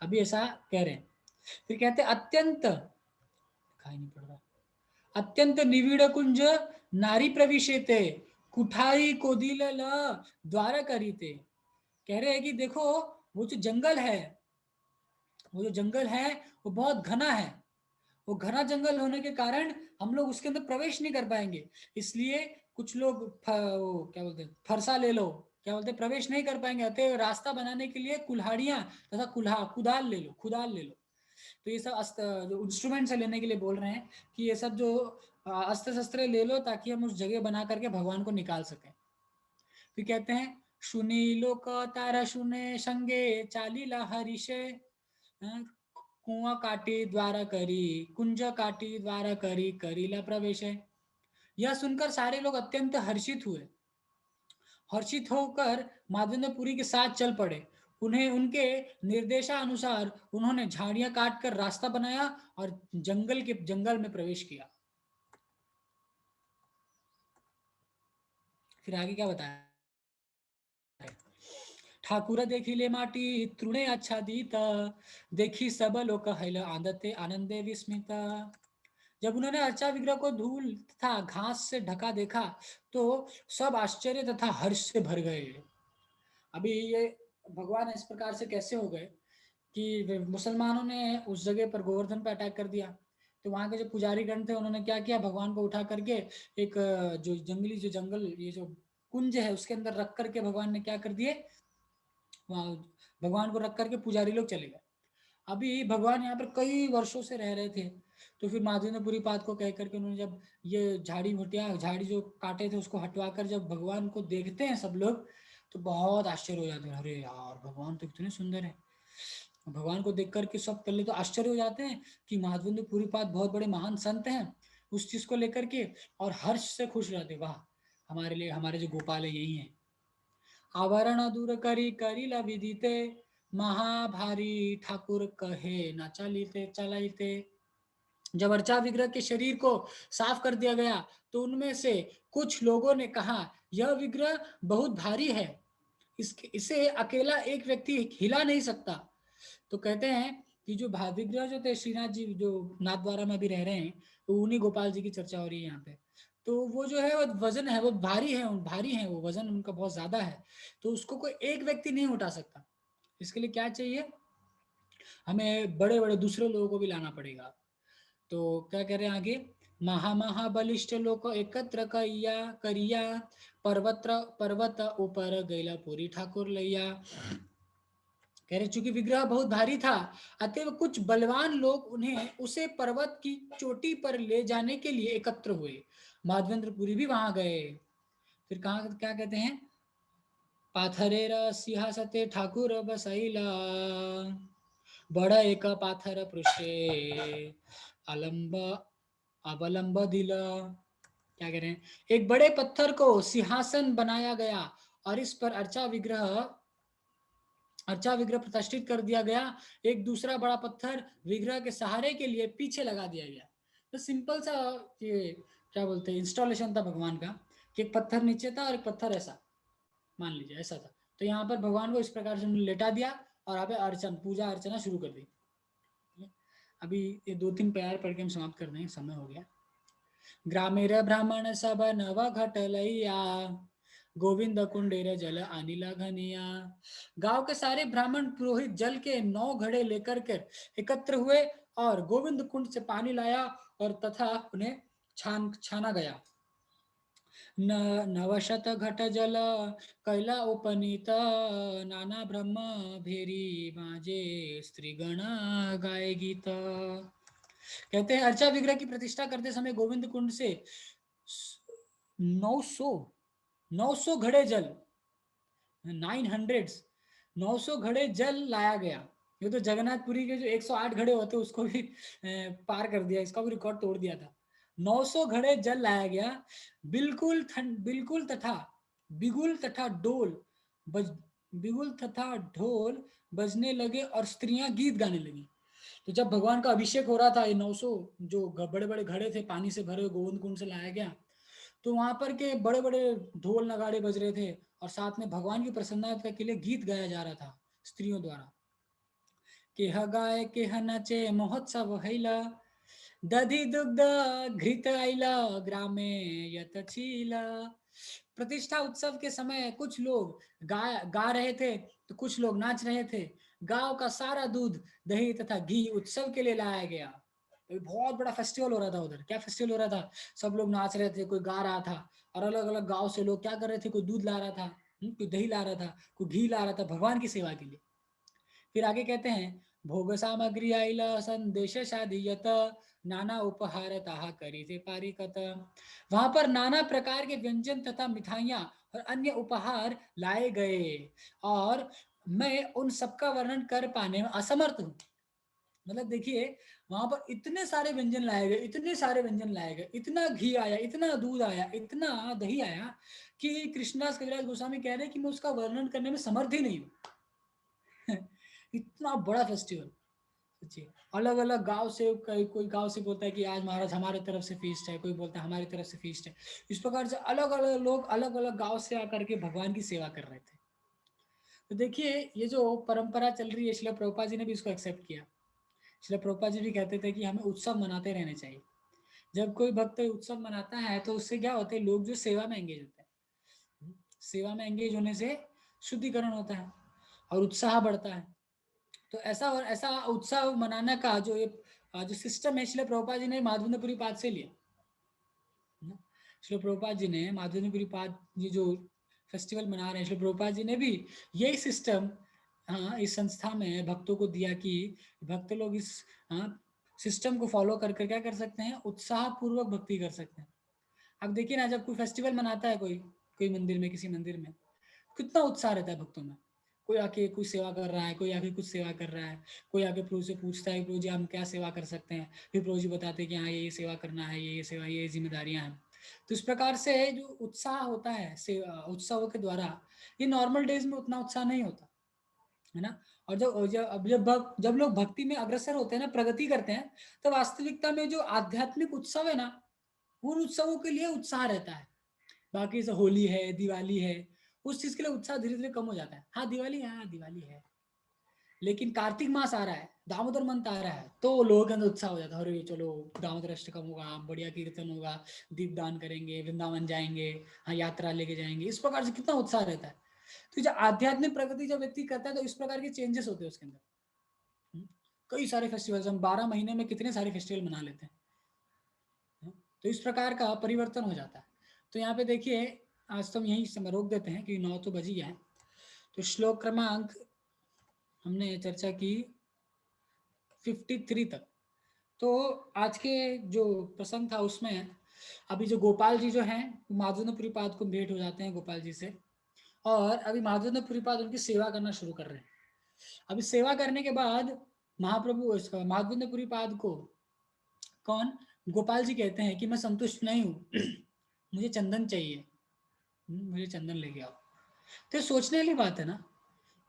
अभी ऐसा कह रहे हैं। फिर कहते हैं अत्यंत दिखाई नहीं पड़ रहा, अत्यंत निविड़ कुंज नारी प्रविशेते कुठारी कोदिल द्वारा करीते। कह रहे हैं कि देखो वो जो जंगल है वो बहुत घना है। वो घना जंगल होने के कारण हम लोग उसके अंदर प्रवेश नहीं कर पाएंगे, इसलिए कुछ लोग क्या बोलते हैं, फरसा ले लो, क्या बोलते हैं, प्रवेश नहीं कर पाएंगे। अतः रास्ता बनाने के लिए कुल्हाड़ियां तथा कुदाल ले लो। तो ये सब जो इंस्ट्रूमेंट से लेने के लिए बोल रहे हैं कि ये सब जो अस्त्र शस्त्र ले लो ताकि हम उस जगह बना करके भगवान को निकाल सकें। फिर कहते हैं सुनी लोक तारा सुने संगे चालीला हरिषे, कुआं काटी द्वारा करी कुंज काटी द्वारा करी करीला प्रवेश है। यह सुनकर सारे लोग अत्यंत हर्षित होकर माधवेंद्रपुरी के साथ चल पड़े। उन्हें उनके निर्देशानुसार उन्होंने झाड़ियां काट कर रास्ता बनाया और जंगल में प्रवेश किया। फिर आगे क्या बताया? ठाकुर देखिले माटी तृणे आच्छादित, देखी सब लोक हैल आनंदे विस्मित। जब उन्होंने अर्चा विग्रह को धूल तथा घास से ढका देखा तो सब आश्चर्य तथा हर्ष से भर गए। अभी ये भगवान इस प्रकार से कैसे हो गए कि मुसलमानों ने उस जगह पर गोवर्धन पर अटैक कर दिया, तो वहां के जो पुजारी गण थे उन्होंने क्या किया, भगवान को उठा करके एक जो जंगल ये जो कुंज है उसके अंदर रख करके भगवान ने क्या कर दिए, वहां भगवान को रख करके पुजारी लोग चले गए। अभी भगवान यहाँ पर कई वर्षों से रह रहे थे, तो फिर माधवेंद्रपुरी पाद को कह करके उन्होंने जब ये झाड़ी जो काटे थे उसको हटवा कर जब भगवान को देखते हैं सब लोग तो बहुत आश्चर्य हो जाते हैं, अरे यार भगवान तो इतने सुंदर है, भगवान को देख करके सब पहले तो आश्चर्य हो जाते हैं कि माधवेंद्र पुरीपाद बहुत बड़े महान संत हैं, उस चीज को लेकर के, और हर्ष से खुश रहते, वाह हमारे लिए हमारे जो गोपाल है यही है। आवरण दूर करी करिला विदिते, महाभारी ठाकुर कहे ना चलिते चलाइते। जब अर्चा विग्रह के शरीर को साफ कर दिया गया तो उनमें से कुछ लोगों ने कहा यह विग्रह बहुत भारी है, इसे अकेला एक व्यक्ति हिला नहीं सकता। तो कहते हैं कि जो विग्रह जो थे श्रीनाथ जी जो नाथ द्वारा में भी रह रहे हैं, तो उन्हीं गोपाल जी की चर्चा हो रही है यहाँ पे। तो वो जो है वो वजन है, वो भारी है, वो वजन उनका बहुत ज्यादा है, तो उसको कोई एक व्यक्ति नहीं उठा सकता। इसके लिए क्या चाहिए, हमें बड़े बड़े दूसरे लोगों को भी लाना पड़ेगा। तो क्या कह रहे हैं आगे, महाबलिष्ठ लोग एकत्र करिया, पर्वत ऊपर गैला पूरी ठाकुर लैया। कह रहे चूंकि विग्रह बहुत भारी था, अतएव कुछ बलवान लोग उन्हें उसे पर्वत की चोटी पर ले जाने के लिए एकत्र हुए। माधवेंद्रपुरी भी वहां गए। फिर कहा क्या कहते हैं, पाथरेर सिंहासते ठाकुर बसैला, बड़ा एक पाथर पृष्ठे अवलंब अवलंब दिल। क्या कह रहे हैं, एक बड़े पत्थर को सिंहासन बनाया गया और इस पर अर्चा विग्रह प्रतिष्ठित कर दिया गया। एक दूसरा बड़ा पत्थर विग्रह के सहारे के लिए पीछे लगा दिया गया। तो सिंपल सा ये क्या बोलते हैं इंस्टॉलेशन था भगवान का, कि एक पत्थर नीचे था और एक पत्थर ऐसा, मान लीजिए ऐसा था। तो यहाँ पर भगवान को इस प्रकार से लेटा दिया और यहाँ पे अर्चन पूजा अर्चना शुरू कर दी। अभी ये 2-3 प्यार पढ़ के हम समाप्त कर देंगे, समय हो गया। ग्रामेर ब्राह्मण सब नव घट लैया, गोविंद कुंडेर जल अनिल घनिया। गांव के सारे ब्राह्मण पुरोहित जल के 9 घड़े लेकर के एकत्र हुए और गोविंद कुंड से पानी लाया और तथा उन्हें छाना गया। नवशत घट जल कैला उपनीत, नाना ब्रह्म भेरी बाजे स्त्रीगण गाए गीत। कहते हैं अर्चा विग्रह की प्रतिष्ठा करते समय गोविंद कुंड से 900 घड़े जल, 900 घड़े जल लाया गया। ये तो जगन्नाथपुरी के जो 108 घड़े होते उसको भी पार कर दिया, इसका भी रिकॉर्ड तोड़ दिया था। 900 घड़े जल लाया गया, बिल्कुल तथा बिगुल तथा ढोल बजने लगे और स्त्रियां गीत गाने लगी। तो जब भगवान का अभिषेक हो रहा था, ये 900 जो बड़े बड़े घड़े थे पानी से भरे गोविंद कुंड से लाया गया, तो वहां पर के बड़े बड़े ढोल नगाड़े बज रहे थे और साथ में भगवान की प्रसन्नता के लिए गीत गाया जा रहा था स्त्रियों द्वारा। केह गाय केह नाचे महोत्सव हैला, दधि दुग्ध घृत आइला, ग्रामे यतचीला। प्रतिष्ठा उत्सव के समय कुछ लोग गा रहे थे तो कुछ लोग नाच रहे थे। गांव का सारा दूध दही तथा घी उत्सव के लिए लाया गया। तो बहुत बड़ा फेस्टिवल हो रहा था उधर। क्या फेस्टिवल हो रहा था, सब लोग नाच रहे थे, कोई गा रहा था, और अलग अलग गांव से लोग क्या कर रहे थे, कोई दूध ला रहा था, कोई दही ला रहा था, कोई घी ला रहा था भगवान की सेवा के लिए। फिर आगे कहते हैं, भोग सामग्री आइला संदेश शादीयत, नाना उपहार ताहा करी थे पारिकत। वहां पर नाना प्रकार के व्यंजन तथा मिठाइयां और अन्य उपहार लाए गए और मैं उन सबका वर्णन कर पाने में असमर्थ हूँ। मतलब देखिए वहां पर इतने सारे व्यंजन लाए गए, इतना घी आया, इतना दूध आया, इतना दही आया कि कृष्णदास कविराज गोस्वामी कह रहे हैं कि मैं उसका वर्णन करने में समर्थ ही नहीं हूँ। इतना बड़ा फेस्टिवल। सोचिए अलग अलग गांव से, कोई गांव से बोलता है कि आज महाराज हमारे तरफ से फीस्ट है, कोई बोलता है हमारी तरफ से फीस्ट है। इस प्रकार से अलग अलग लोग अलग अलग गांव से आकर के भगवान की सेवा कर रहे थे। तो देखिए ये जो परंपरा चल रही है, श्रील प्रभुपाद जी ने भी इसको एक्सेप्ट किया। श्रील प्रभुपाद जी भी कहते थे कि हमें उत्सव मनाते रहने चाहिए। जब कोई भक्त उत्सव मनाता है तो उससे क्या होता है, लोग जो सेवा में एंगेज होते हैं, सेवा में एंगेज होने से शुद्धिकरण होता है और उत्साह बढ़ता है। तो ऐसा उत्सव मनाने का जो सिस्टम है, श्रील प्रभुपाद जी ने माधवेंद्रपुरी पाद से लिया। श्रील प्रभुपाद जी ने माधवेंद्रपुरी पाद ये जो फेस्टिवल मना रहे हैं, श्रील प्रभुपाद जी ने भी यही सिस्टम इस संस्था में भक्तों को दिया कि भक्त लोग इस सिस्टम को फॉलो करके क्या कर सकते हैं, उत्साह पूर्वक भक्ति कर सकते हैं। अब देखिए ना, जब कोई फेस्टिवल मनाता है कोई कोई मंदिर में, किसी मंदिर में कितना उत्साह रहता है भक्तों में। कोई आके कोई सेवा कर रहा है, कोई आके कुछ सेवा कर रहा है, कोई आके प्रभु से पूछता है प्रभु जी हम क्या सेवा कर सकते हैं, फिर प्रभु जी बताते हैं कि हाँ ये सेवा करना है, ये सेवा, ये जिम्मेदारियां हैं। तो इस प्रकार से जो उत्साह होता है उत्सवों के द्वारा, ये नॉर्मल डेज में उतना उत्साह नहीं होता है ना। और जब लोग भक्ति में अग्रसर होते हैं ना, प्रगति करते हैं, तो वास्तविकता में जो आध्यात्मिक उत्सव है ना, उन उत्सवों के लिए उत्साह रहता है। बाकी से होली है, दिवाली है, उस चीज के लिए उत्साह धीरे धीरे कम हो जाता है। हाँ दिवाली है, हाँ दिवाली है, लेकिन कार्तिक मास आ रहा है, दामोदर मंथ आ रहा है, तो लोगों के अंदर उत्साह हो जाता है, अरे चलो दामोदर अष्टकम होगा, बढ़िया कीर्तन होगा, दीप दान करेंगे, वृंदावन जाएंगे, हाँ यात्रा लेके जाएंगे, इस प्रकार से कितना उत्साह रहता है। तो जब आध्यात्मिक प्रगति जब व्यक्ति करता है तो इस प्रकार के चेंजेस होते हैं उसके अंदर। कई सारे फेस्टिवल्स, हम 12 महीने में कितने सारे फेस्टिवल मना लेते हैं। तो इस प्रकार का परिवर्तन हो जाता है। तो यहाँ पे देखिए, आज तो हम यहीं समय रोक देते हैं क्योंकि 9 तो बज ही गया है। तो श्लोक क्रमांक हमने चर्चा की 53 तक। तो आज के जो प्रसंग था उसमें अभी जो गोपाल जी जो हैं, माधुर्यपुरीपाद को भेंट हो जाते हैं गोपाल जी से, और अभी माधुर्यपुरीपाद उनकी सेवा करना शुरू कर रहे हैं। अभी सेवा करने के बाद महाप्रभु माधुर्यपुरीपाद को कौन, गोपाल जी कहते हैं कि मैं संतुष्ट नहीं हूँ मुझे चंदन चाहिए, मुझे चंदन लेके आओ। तो सोचने वाली बात है ना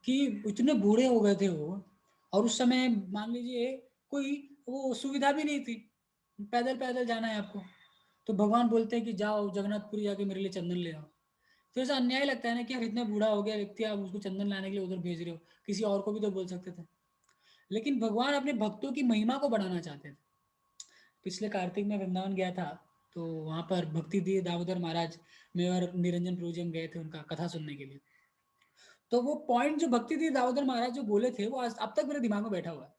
कि इतने बूढ़े हो गए थे वो, और उस समय मान लीजिए कोई वो सुविधा भी नहीं थी, पैदल पैदल जाना है आपको, तो भगवान बोलते हैं कि जाओ जगन्नाथपुरी जाके मेरे लिए चंदन ले आओ। तो ऐसा अन्याय लगता है ना कि यार इतना बूढ़ा हो गया व्यक्ति, आप उसको चंदन लाने के लिए उधर भेज रहे हो, किसी और को भी तो बोल सकते थे। लेकिन भगवान अपने भक्तों की महिमा को बढ़ाना चाहते थे। पिछले कार्तिक में वृंदावन गया था, तो वहाँ पर भक्ति दिए दामोदर महाराज में और निरंजन प्रभु जी हम गए थे उनका कथा सुनने के लिए। तो वो पॉइंट जो भक्ति दिए दामोदर महाराज जो बोले थे, वो आज अब तक मेरे दिमाग में बैठा हुआ है,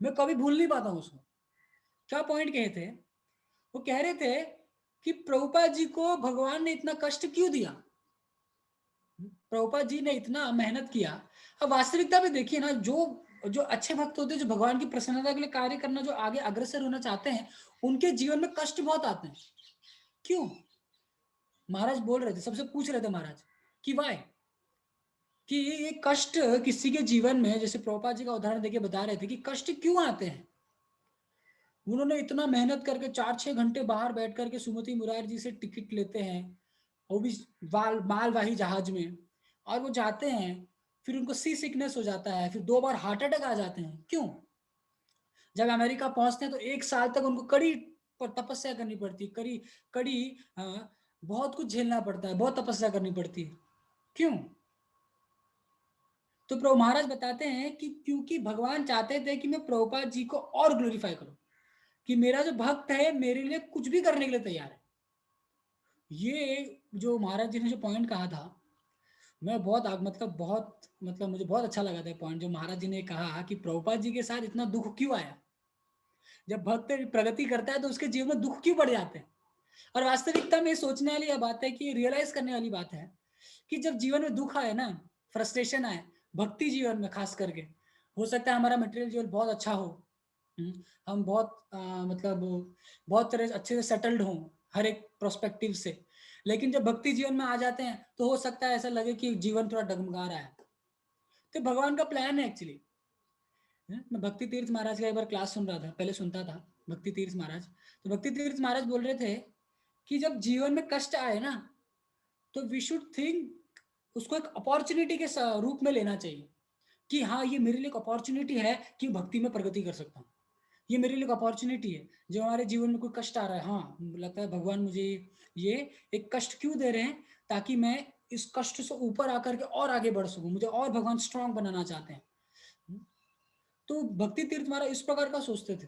मैं कभी भूल नहीं पाता हूँ उसको। क्या पॉइंट कहे थे वो? कह रहे थे कि प्रभुपाद जी को भगवान ने इतना कष्ट क्यों दिया, प्रभुपाद जी ने इतना मेहनत किया। अब वास्तविकता में देखिए ना, जो जो अच्छे भक्त होते हैं, जो भगवान की प्रसन्नता के लिए कार्य करना, जो आगे अग्रसर होना चाहते हैं, उनके जीवन में कष्ट बहुत आते हैं। क्यों? महाराज बोल रहे थे, सबसे पूछ रहे थे महाराज कि वाई, कि ये कष्ट किसी के जीवन में, जैसे प्रभुपाद जी का उदाहरण देके बता रहे थे कि कष्ट क्यों आते हैं। उन्होंने इतना मेहनत करके 4-6 घंटे बाहर बैठ करके सुमति मुरारी जी से टिकट लेते हैं, वो भी मालवाही जहाज में, और वो जाते हैं, फिर उनको सी सिकनेस हो जाता है, फिर 2 बार हार्ट अटैक आ जाते हैं। क्यों? जब अमेरिका पहुंचते हैं तो 1 साल तक उनको कड़ी तपस्या करनी पड़ती है, कड़ी कड़ी बहुत कुछ झेलना पड़ता है, बहुत तपस्या करनी पड़ती है। क्यों? तो प्रभु महाराज बताते हैं कि क्योंकि भगवान चाहते थे कि मैं प्रभुपाद जी को और ग्लोरीफाई करूं, कि मेरा जो भक्त है मेरे लिए कुछ भी करने के लिए तैयार है। ये जो महाराज जी ने जो पॉइंट कहा था, मैं मतलब मुझे बहुत अच्छा लगा था पॉइंट जो महाराज जी ने कहा कि प्रभुपाद जी के साथ इतना दुख क्यों आया। जब भक्त प्रगति करता है तो उसके जीवन में दुख क्यों बढ़ जाते हैं। और वास्तविकता में सोचने वाली यह बात है, कि रियलाइज करने वाली बात है कि जब जीवन में दुख आए ना, फ्रस्ट्रेशन आए, भक्ति जीवन में खास करके, हो सकता है हमारा मटेरियल जीवन बहुत अच्छा हो, हम बहुत मतलब बहुत तरह अच्छे से सेटल्ड हों हर एक प्रोस्पेक्टिव से, लेकिन जब भक्ति जीवन में आ जाते हैं तो हो सकता है ऐसा लगे कि जीवन थोड़ा डगमगा रहा है। तो भगवान का प्लान है एक्चुअली। मैं भक्ति तीर्थ महाराज का एक बार क्लास सुन रहा था, पहले सुनता था भक्ति तीर्थ महाराज, तो भक्ति तीर्थ महाराज बोल रहे थे कि जब जीवन में कष्ट आए ना, तो वी शुड थिंक उसको एक अपॉर्चुनिटी के रूप में लेना चाहिए, कि हाँ ये मेरे लिए एक अपॉर्चुनिटी है कि भक्ति में प्रगति कर सकता हूँ। ये मेरे लिए एक अपॉर्चुनिटी है। जो हमारे जीवन में कोई कष्ट आ रहा है, हाँ लगता है भगवान मुझे ये एक कष्ट क्यों दे रहे हैं, ताकि मैं इस कष्ट से ऊपर आकर के और आगे बढ़ सकूं, मुझे और भगवान स्ट्रांग बनाना चाहते हैं। तो भक्ति तीर्थ महाराज इस प्रकार का सोचते थे,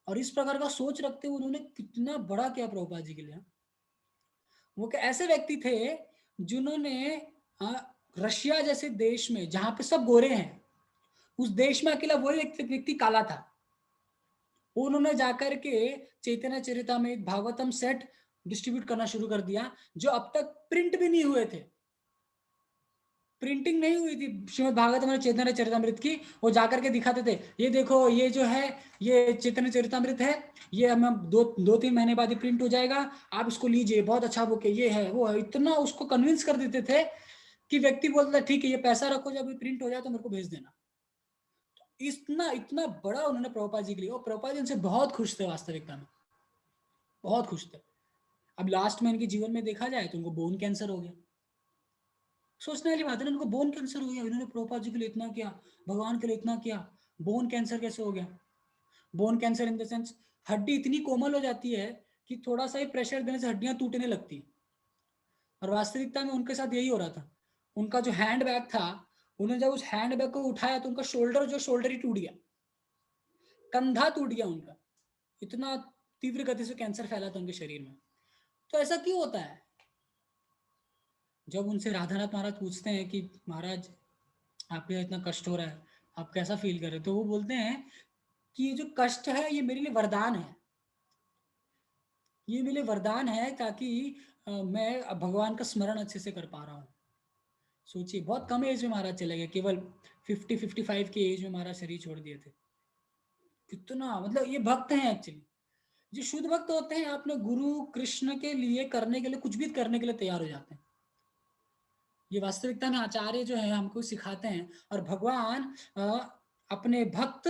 और इस प्रकार का सोच रखते हुए उन्होंने कितना बड़ा किया प्रभुपाद जी के लिए। वो ऐसे व्यक्ति थे जिन्होंने रशिया जैसे देश में जहां पे सब गोरे हैं, उस देश में अकेला वही व्यक्ति काला था। उन्होंने जाकर के चैतन्य चरितामृत भागवतम सेट डिस्ट्रीब्यूट करना शुरू कर दिया, जो अब तक प्रिंट भी नहीं हुए थे, प्रिंटिंग नहीं हुई थी श्रीमद् भागवतम और चैतन्य चरितामृत की। वो जाकर के दिखाते थे, ये देखो ये जो है ये चैतन्य चरितामृत है, ये हम 2-3 महीने बाद ही प्रिंट हो जाएगा, आप इसको लीजिए, बहुत अच्छा बुक है, ये है वो है, इतना उसको कन्विंस कर देते थे कि व्यक्ति बोलता है ठीक है ये पैसा रखो, जब ये प्रिंट हो जाए तो मेरे को भेज देना। इतना इतना बड़ा उन्होंने प्रभुपाद जी के लिए, और प्रभुपाद जी उनसे बहुत खुश थे, वास्तविकता में बहुत खुश थे। अब लास्ट में इनके जीवन में देखा जाए तो उनको बोन कैंसर हो गया। सोचने वाली बात है ना, उनको बोन कैंसर हो गया, इन्होंने प्रभुपाद जी के लिए इतना किया, भगवान के लिए इतना किया, बोन कैंसर कैसे हो गया? Bone cancer in the sense हड्डी इतनी कोमल हो जाती है कि थोड़ा सा ही प्रेशर देने से हड्डियां टूटने लगती है। और वास्तविकता में उनके साथ यही हो रहा था। उनका जो हैंड बैग था, उन्होंने जब उस हैंड बैग को उठाया तो उनका शोल्डर ही टूट गया, कंधा टूट गया उनका, इतना तीव्र गति से कैंसर फैला था उनके शरीर में। तो ऐसा क्यों होता है? जब उनसे राधानाथ महाराज पूछते हैं कि महाराज आपको इतना कष्ट हो रहा है, आप कैसा फील कर रहे हो, तो वो बोलते हैं कि ये जो कष्ट है ये मेरे लिए वरदान है, ये मेरे लिए वरदान है, ताकि मैं भगवान का स्मरण अच्छे से कर पा रहा हूँ। सोचिए बहुत कम एज में महाराज चले गए, केवल 50-55 की एज में महाराज शरीर छोड़ दिए थे। कितना मतलब ये भक्त हैं एक्चुअली, जो शुद्ध भक्त होते हैं अपने गुरु कृष्ण के लिए करने के लिए कुछ भी करने के लिए तैयार हो जाते हैं। ये वास्तविकता में आचार्य जो है हमको सिखाते हैं, और भगवान अपने भक्त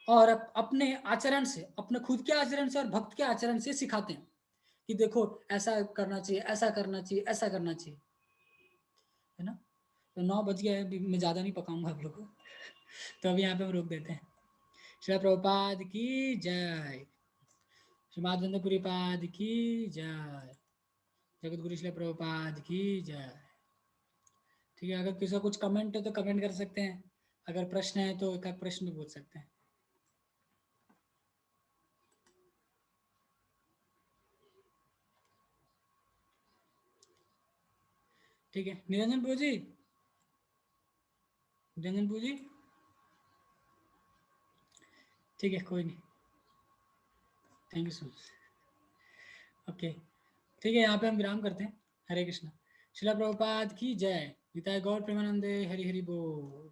और अपने आचरण से, अपने खुद के आचरण से और भक्त के आचरण से सिखाते हैं कि देखो ऐसा करना चाहिए, ऐसा करना चाहिए, ऐसा करना चाहिए, है ना। तो 9 बज गया है, मैं ज़्यादा नहीं पकाऊंगा आप लोग को, तो अभी यहाँ पे हम रोक देते हैं। श्री प्रभुपाद की जय, श्रीमाद पुरी पाद की जय, जगत गुरु श्री प्रभुपाद की जय। ठीक है, अगर किसी का कुछ कमेंट है तो कमेंट कर सकते हैं, अगर प्रश्न है तो एक प्रश्न भी पूछ सकते हैं। ठीक है, निरंजन प्रभु जी, निरंजन प्रभु जी, ठीक है कोई नहीं, thank you so much. Okay, ठीक है, यहाँ पे हम विराम करते हैं। हरे कृष्णा, शिला प्रभुपाद की जय, गीता गौर प्रेमानंदे, हरि हरि बोल।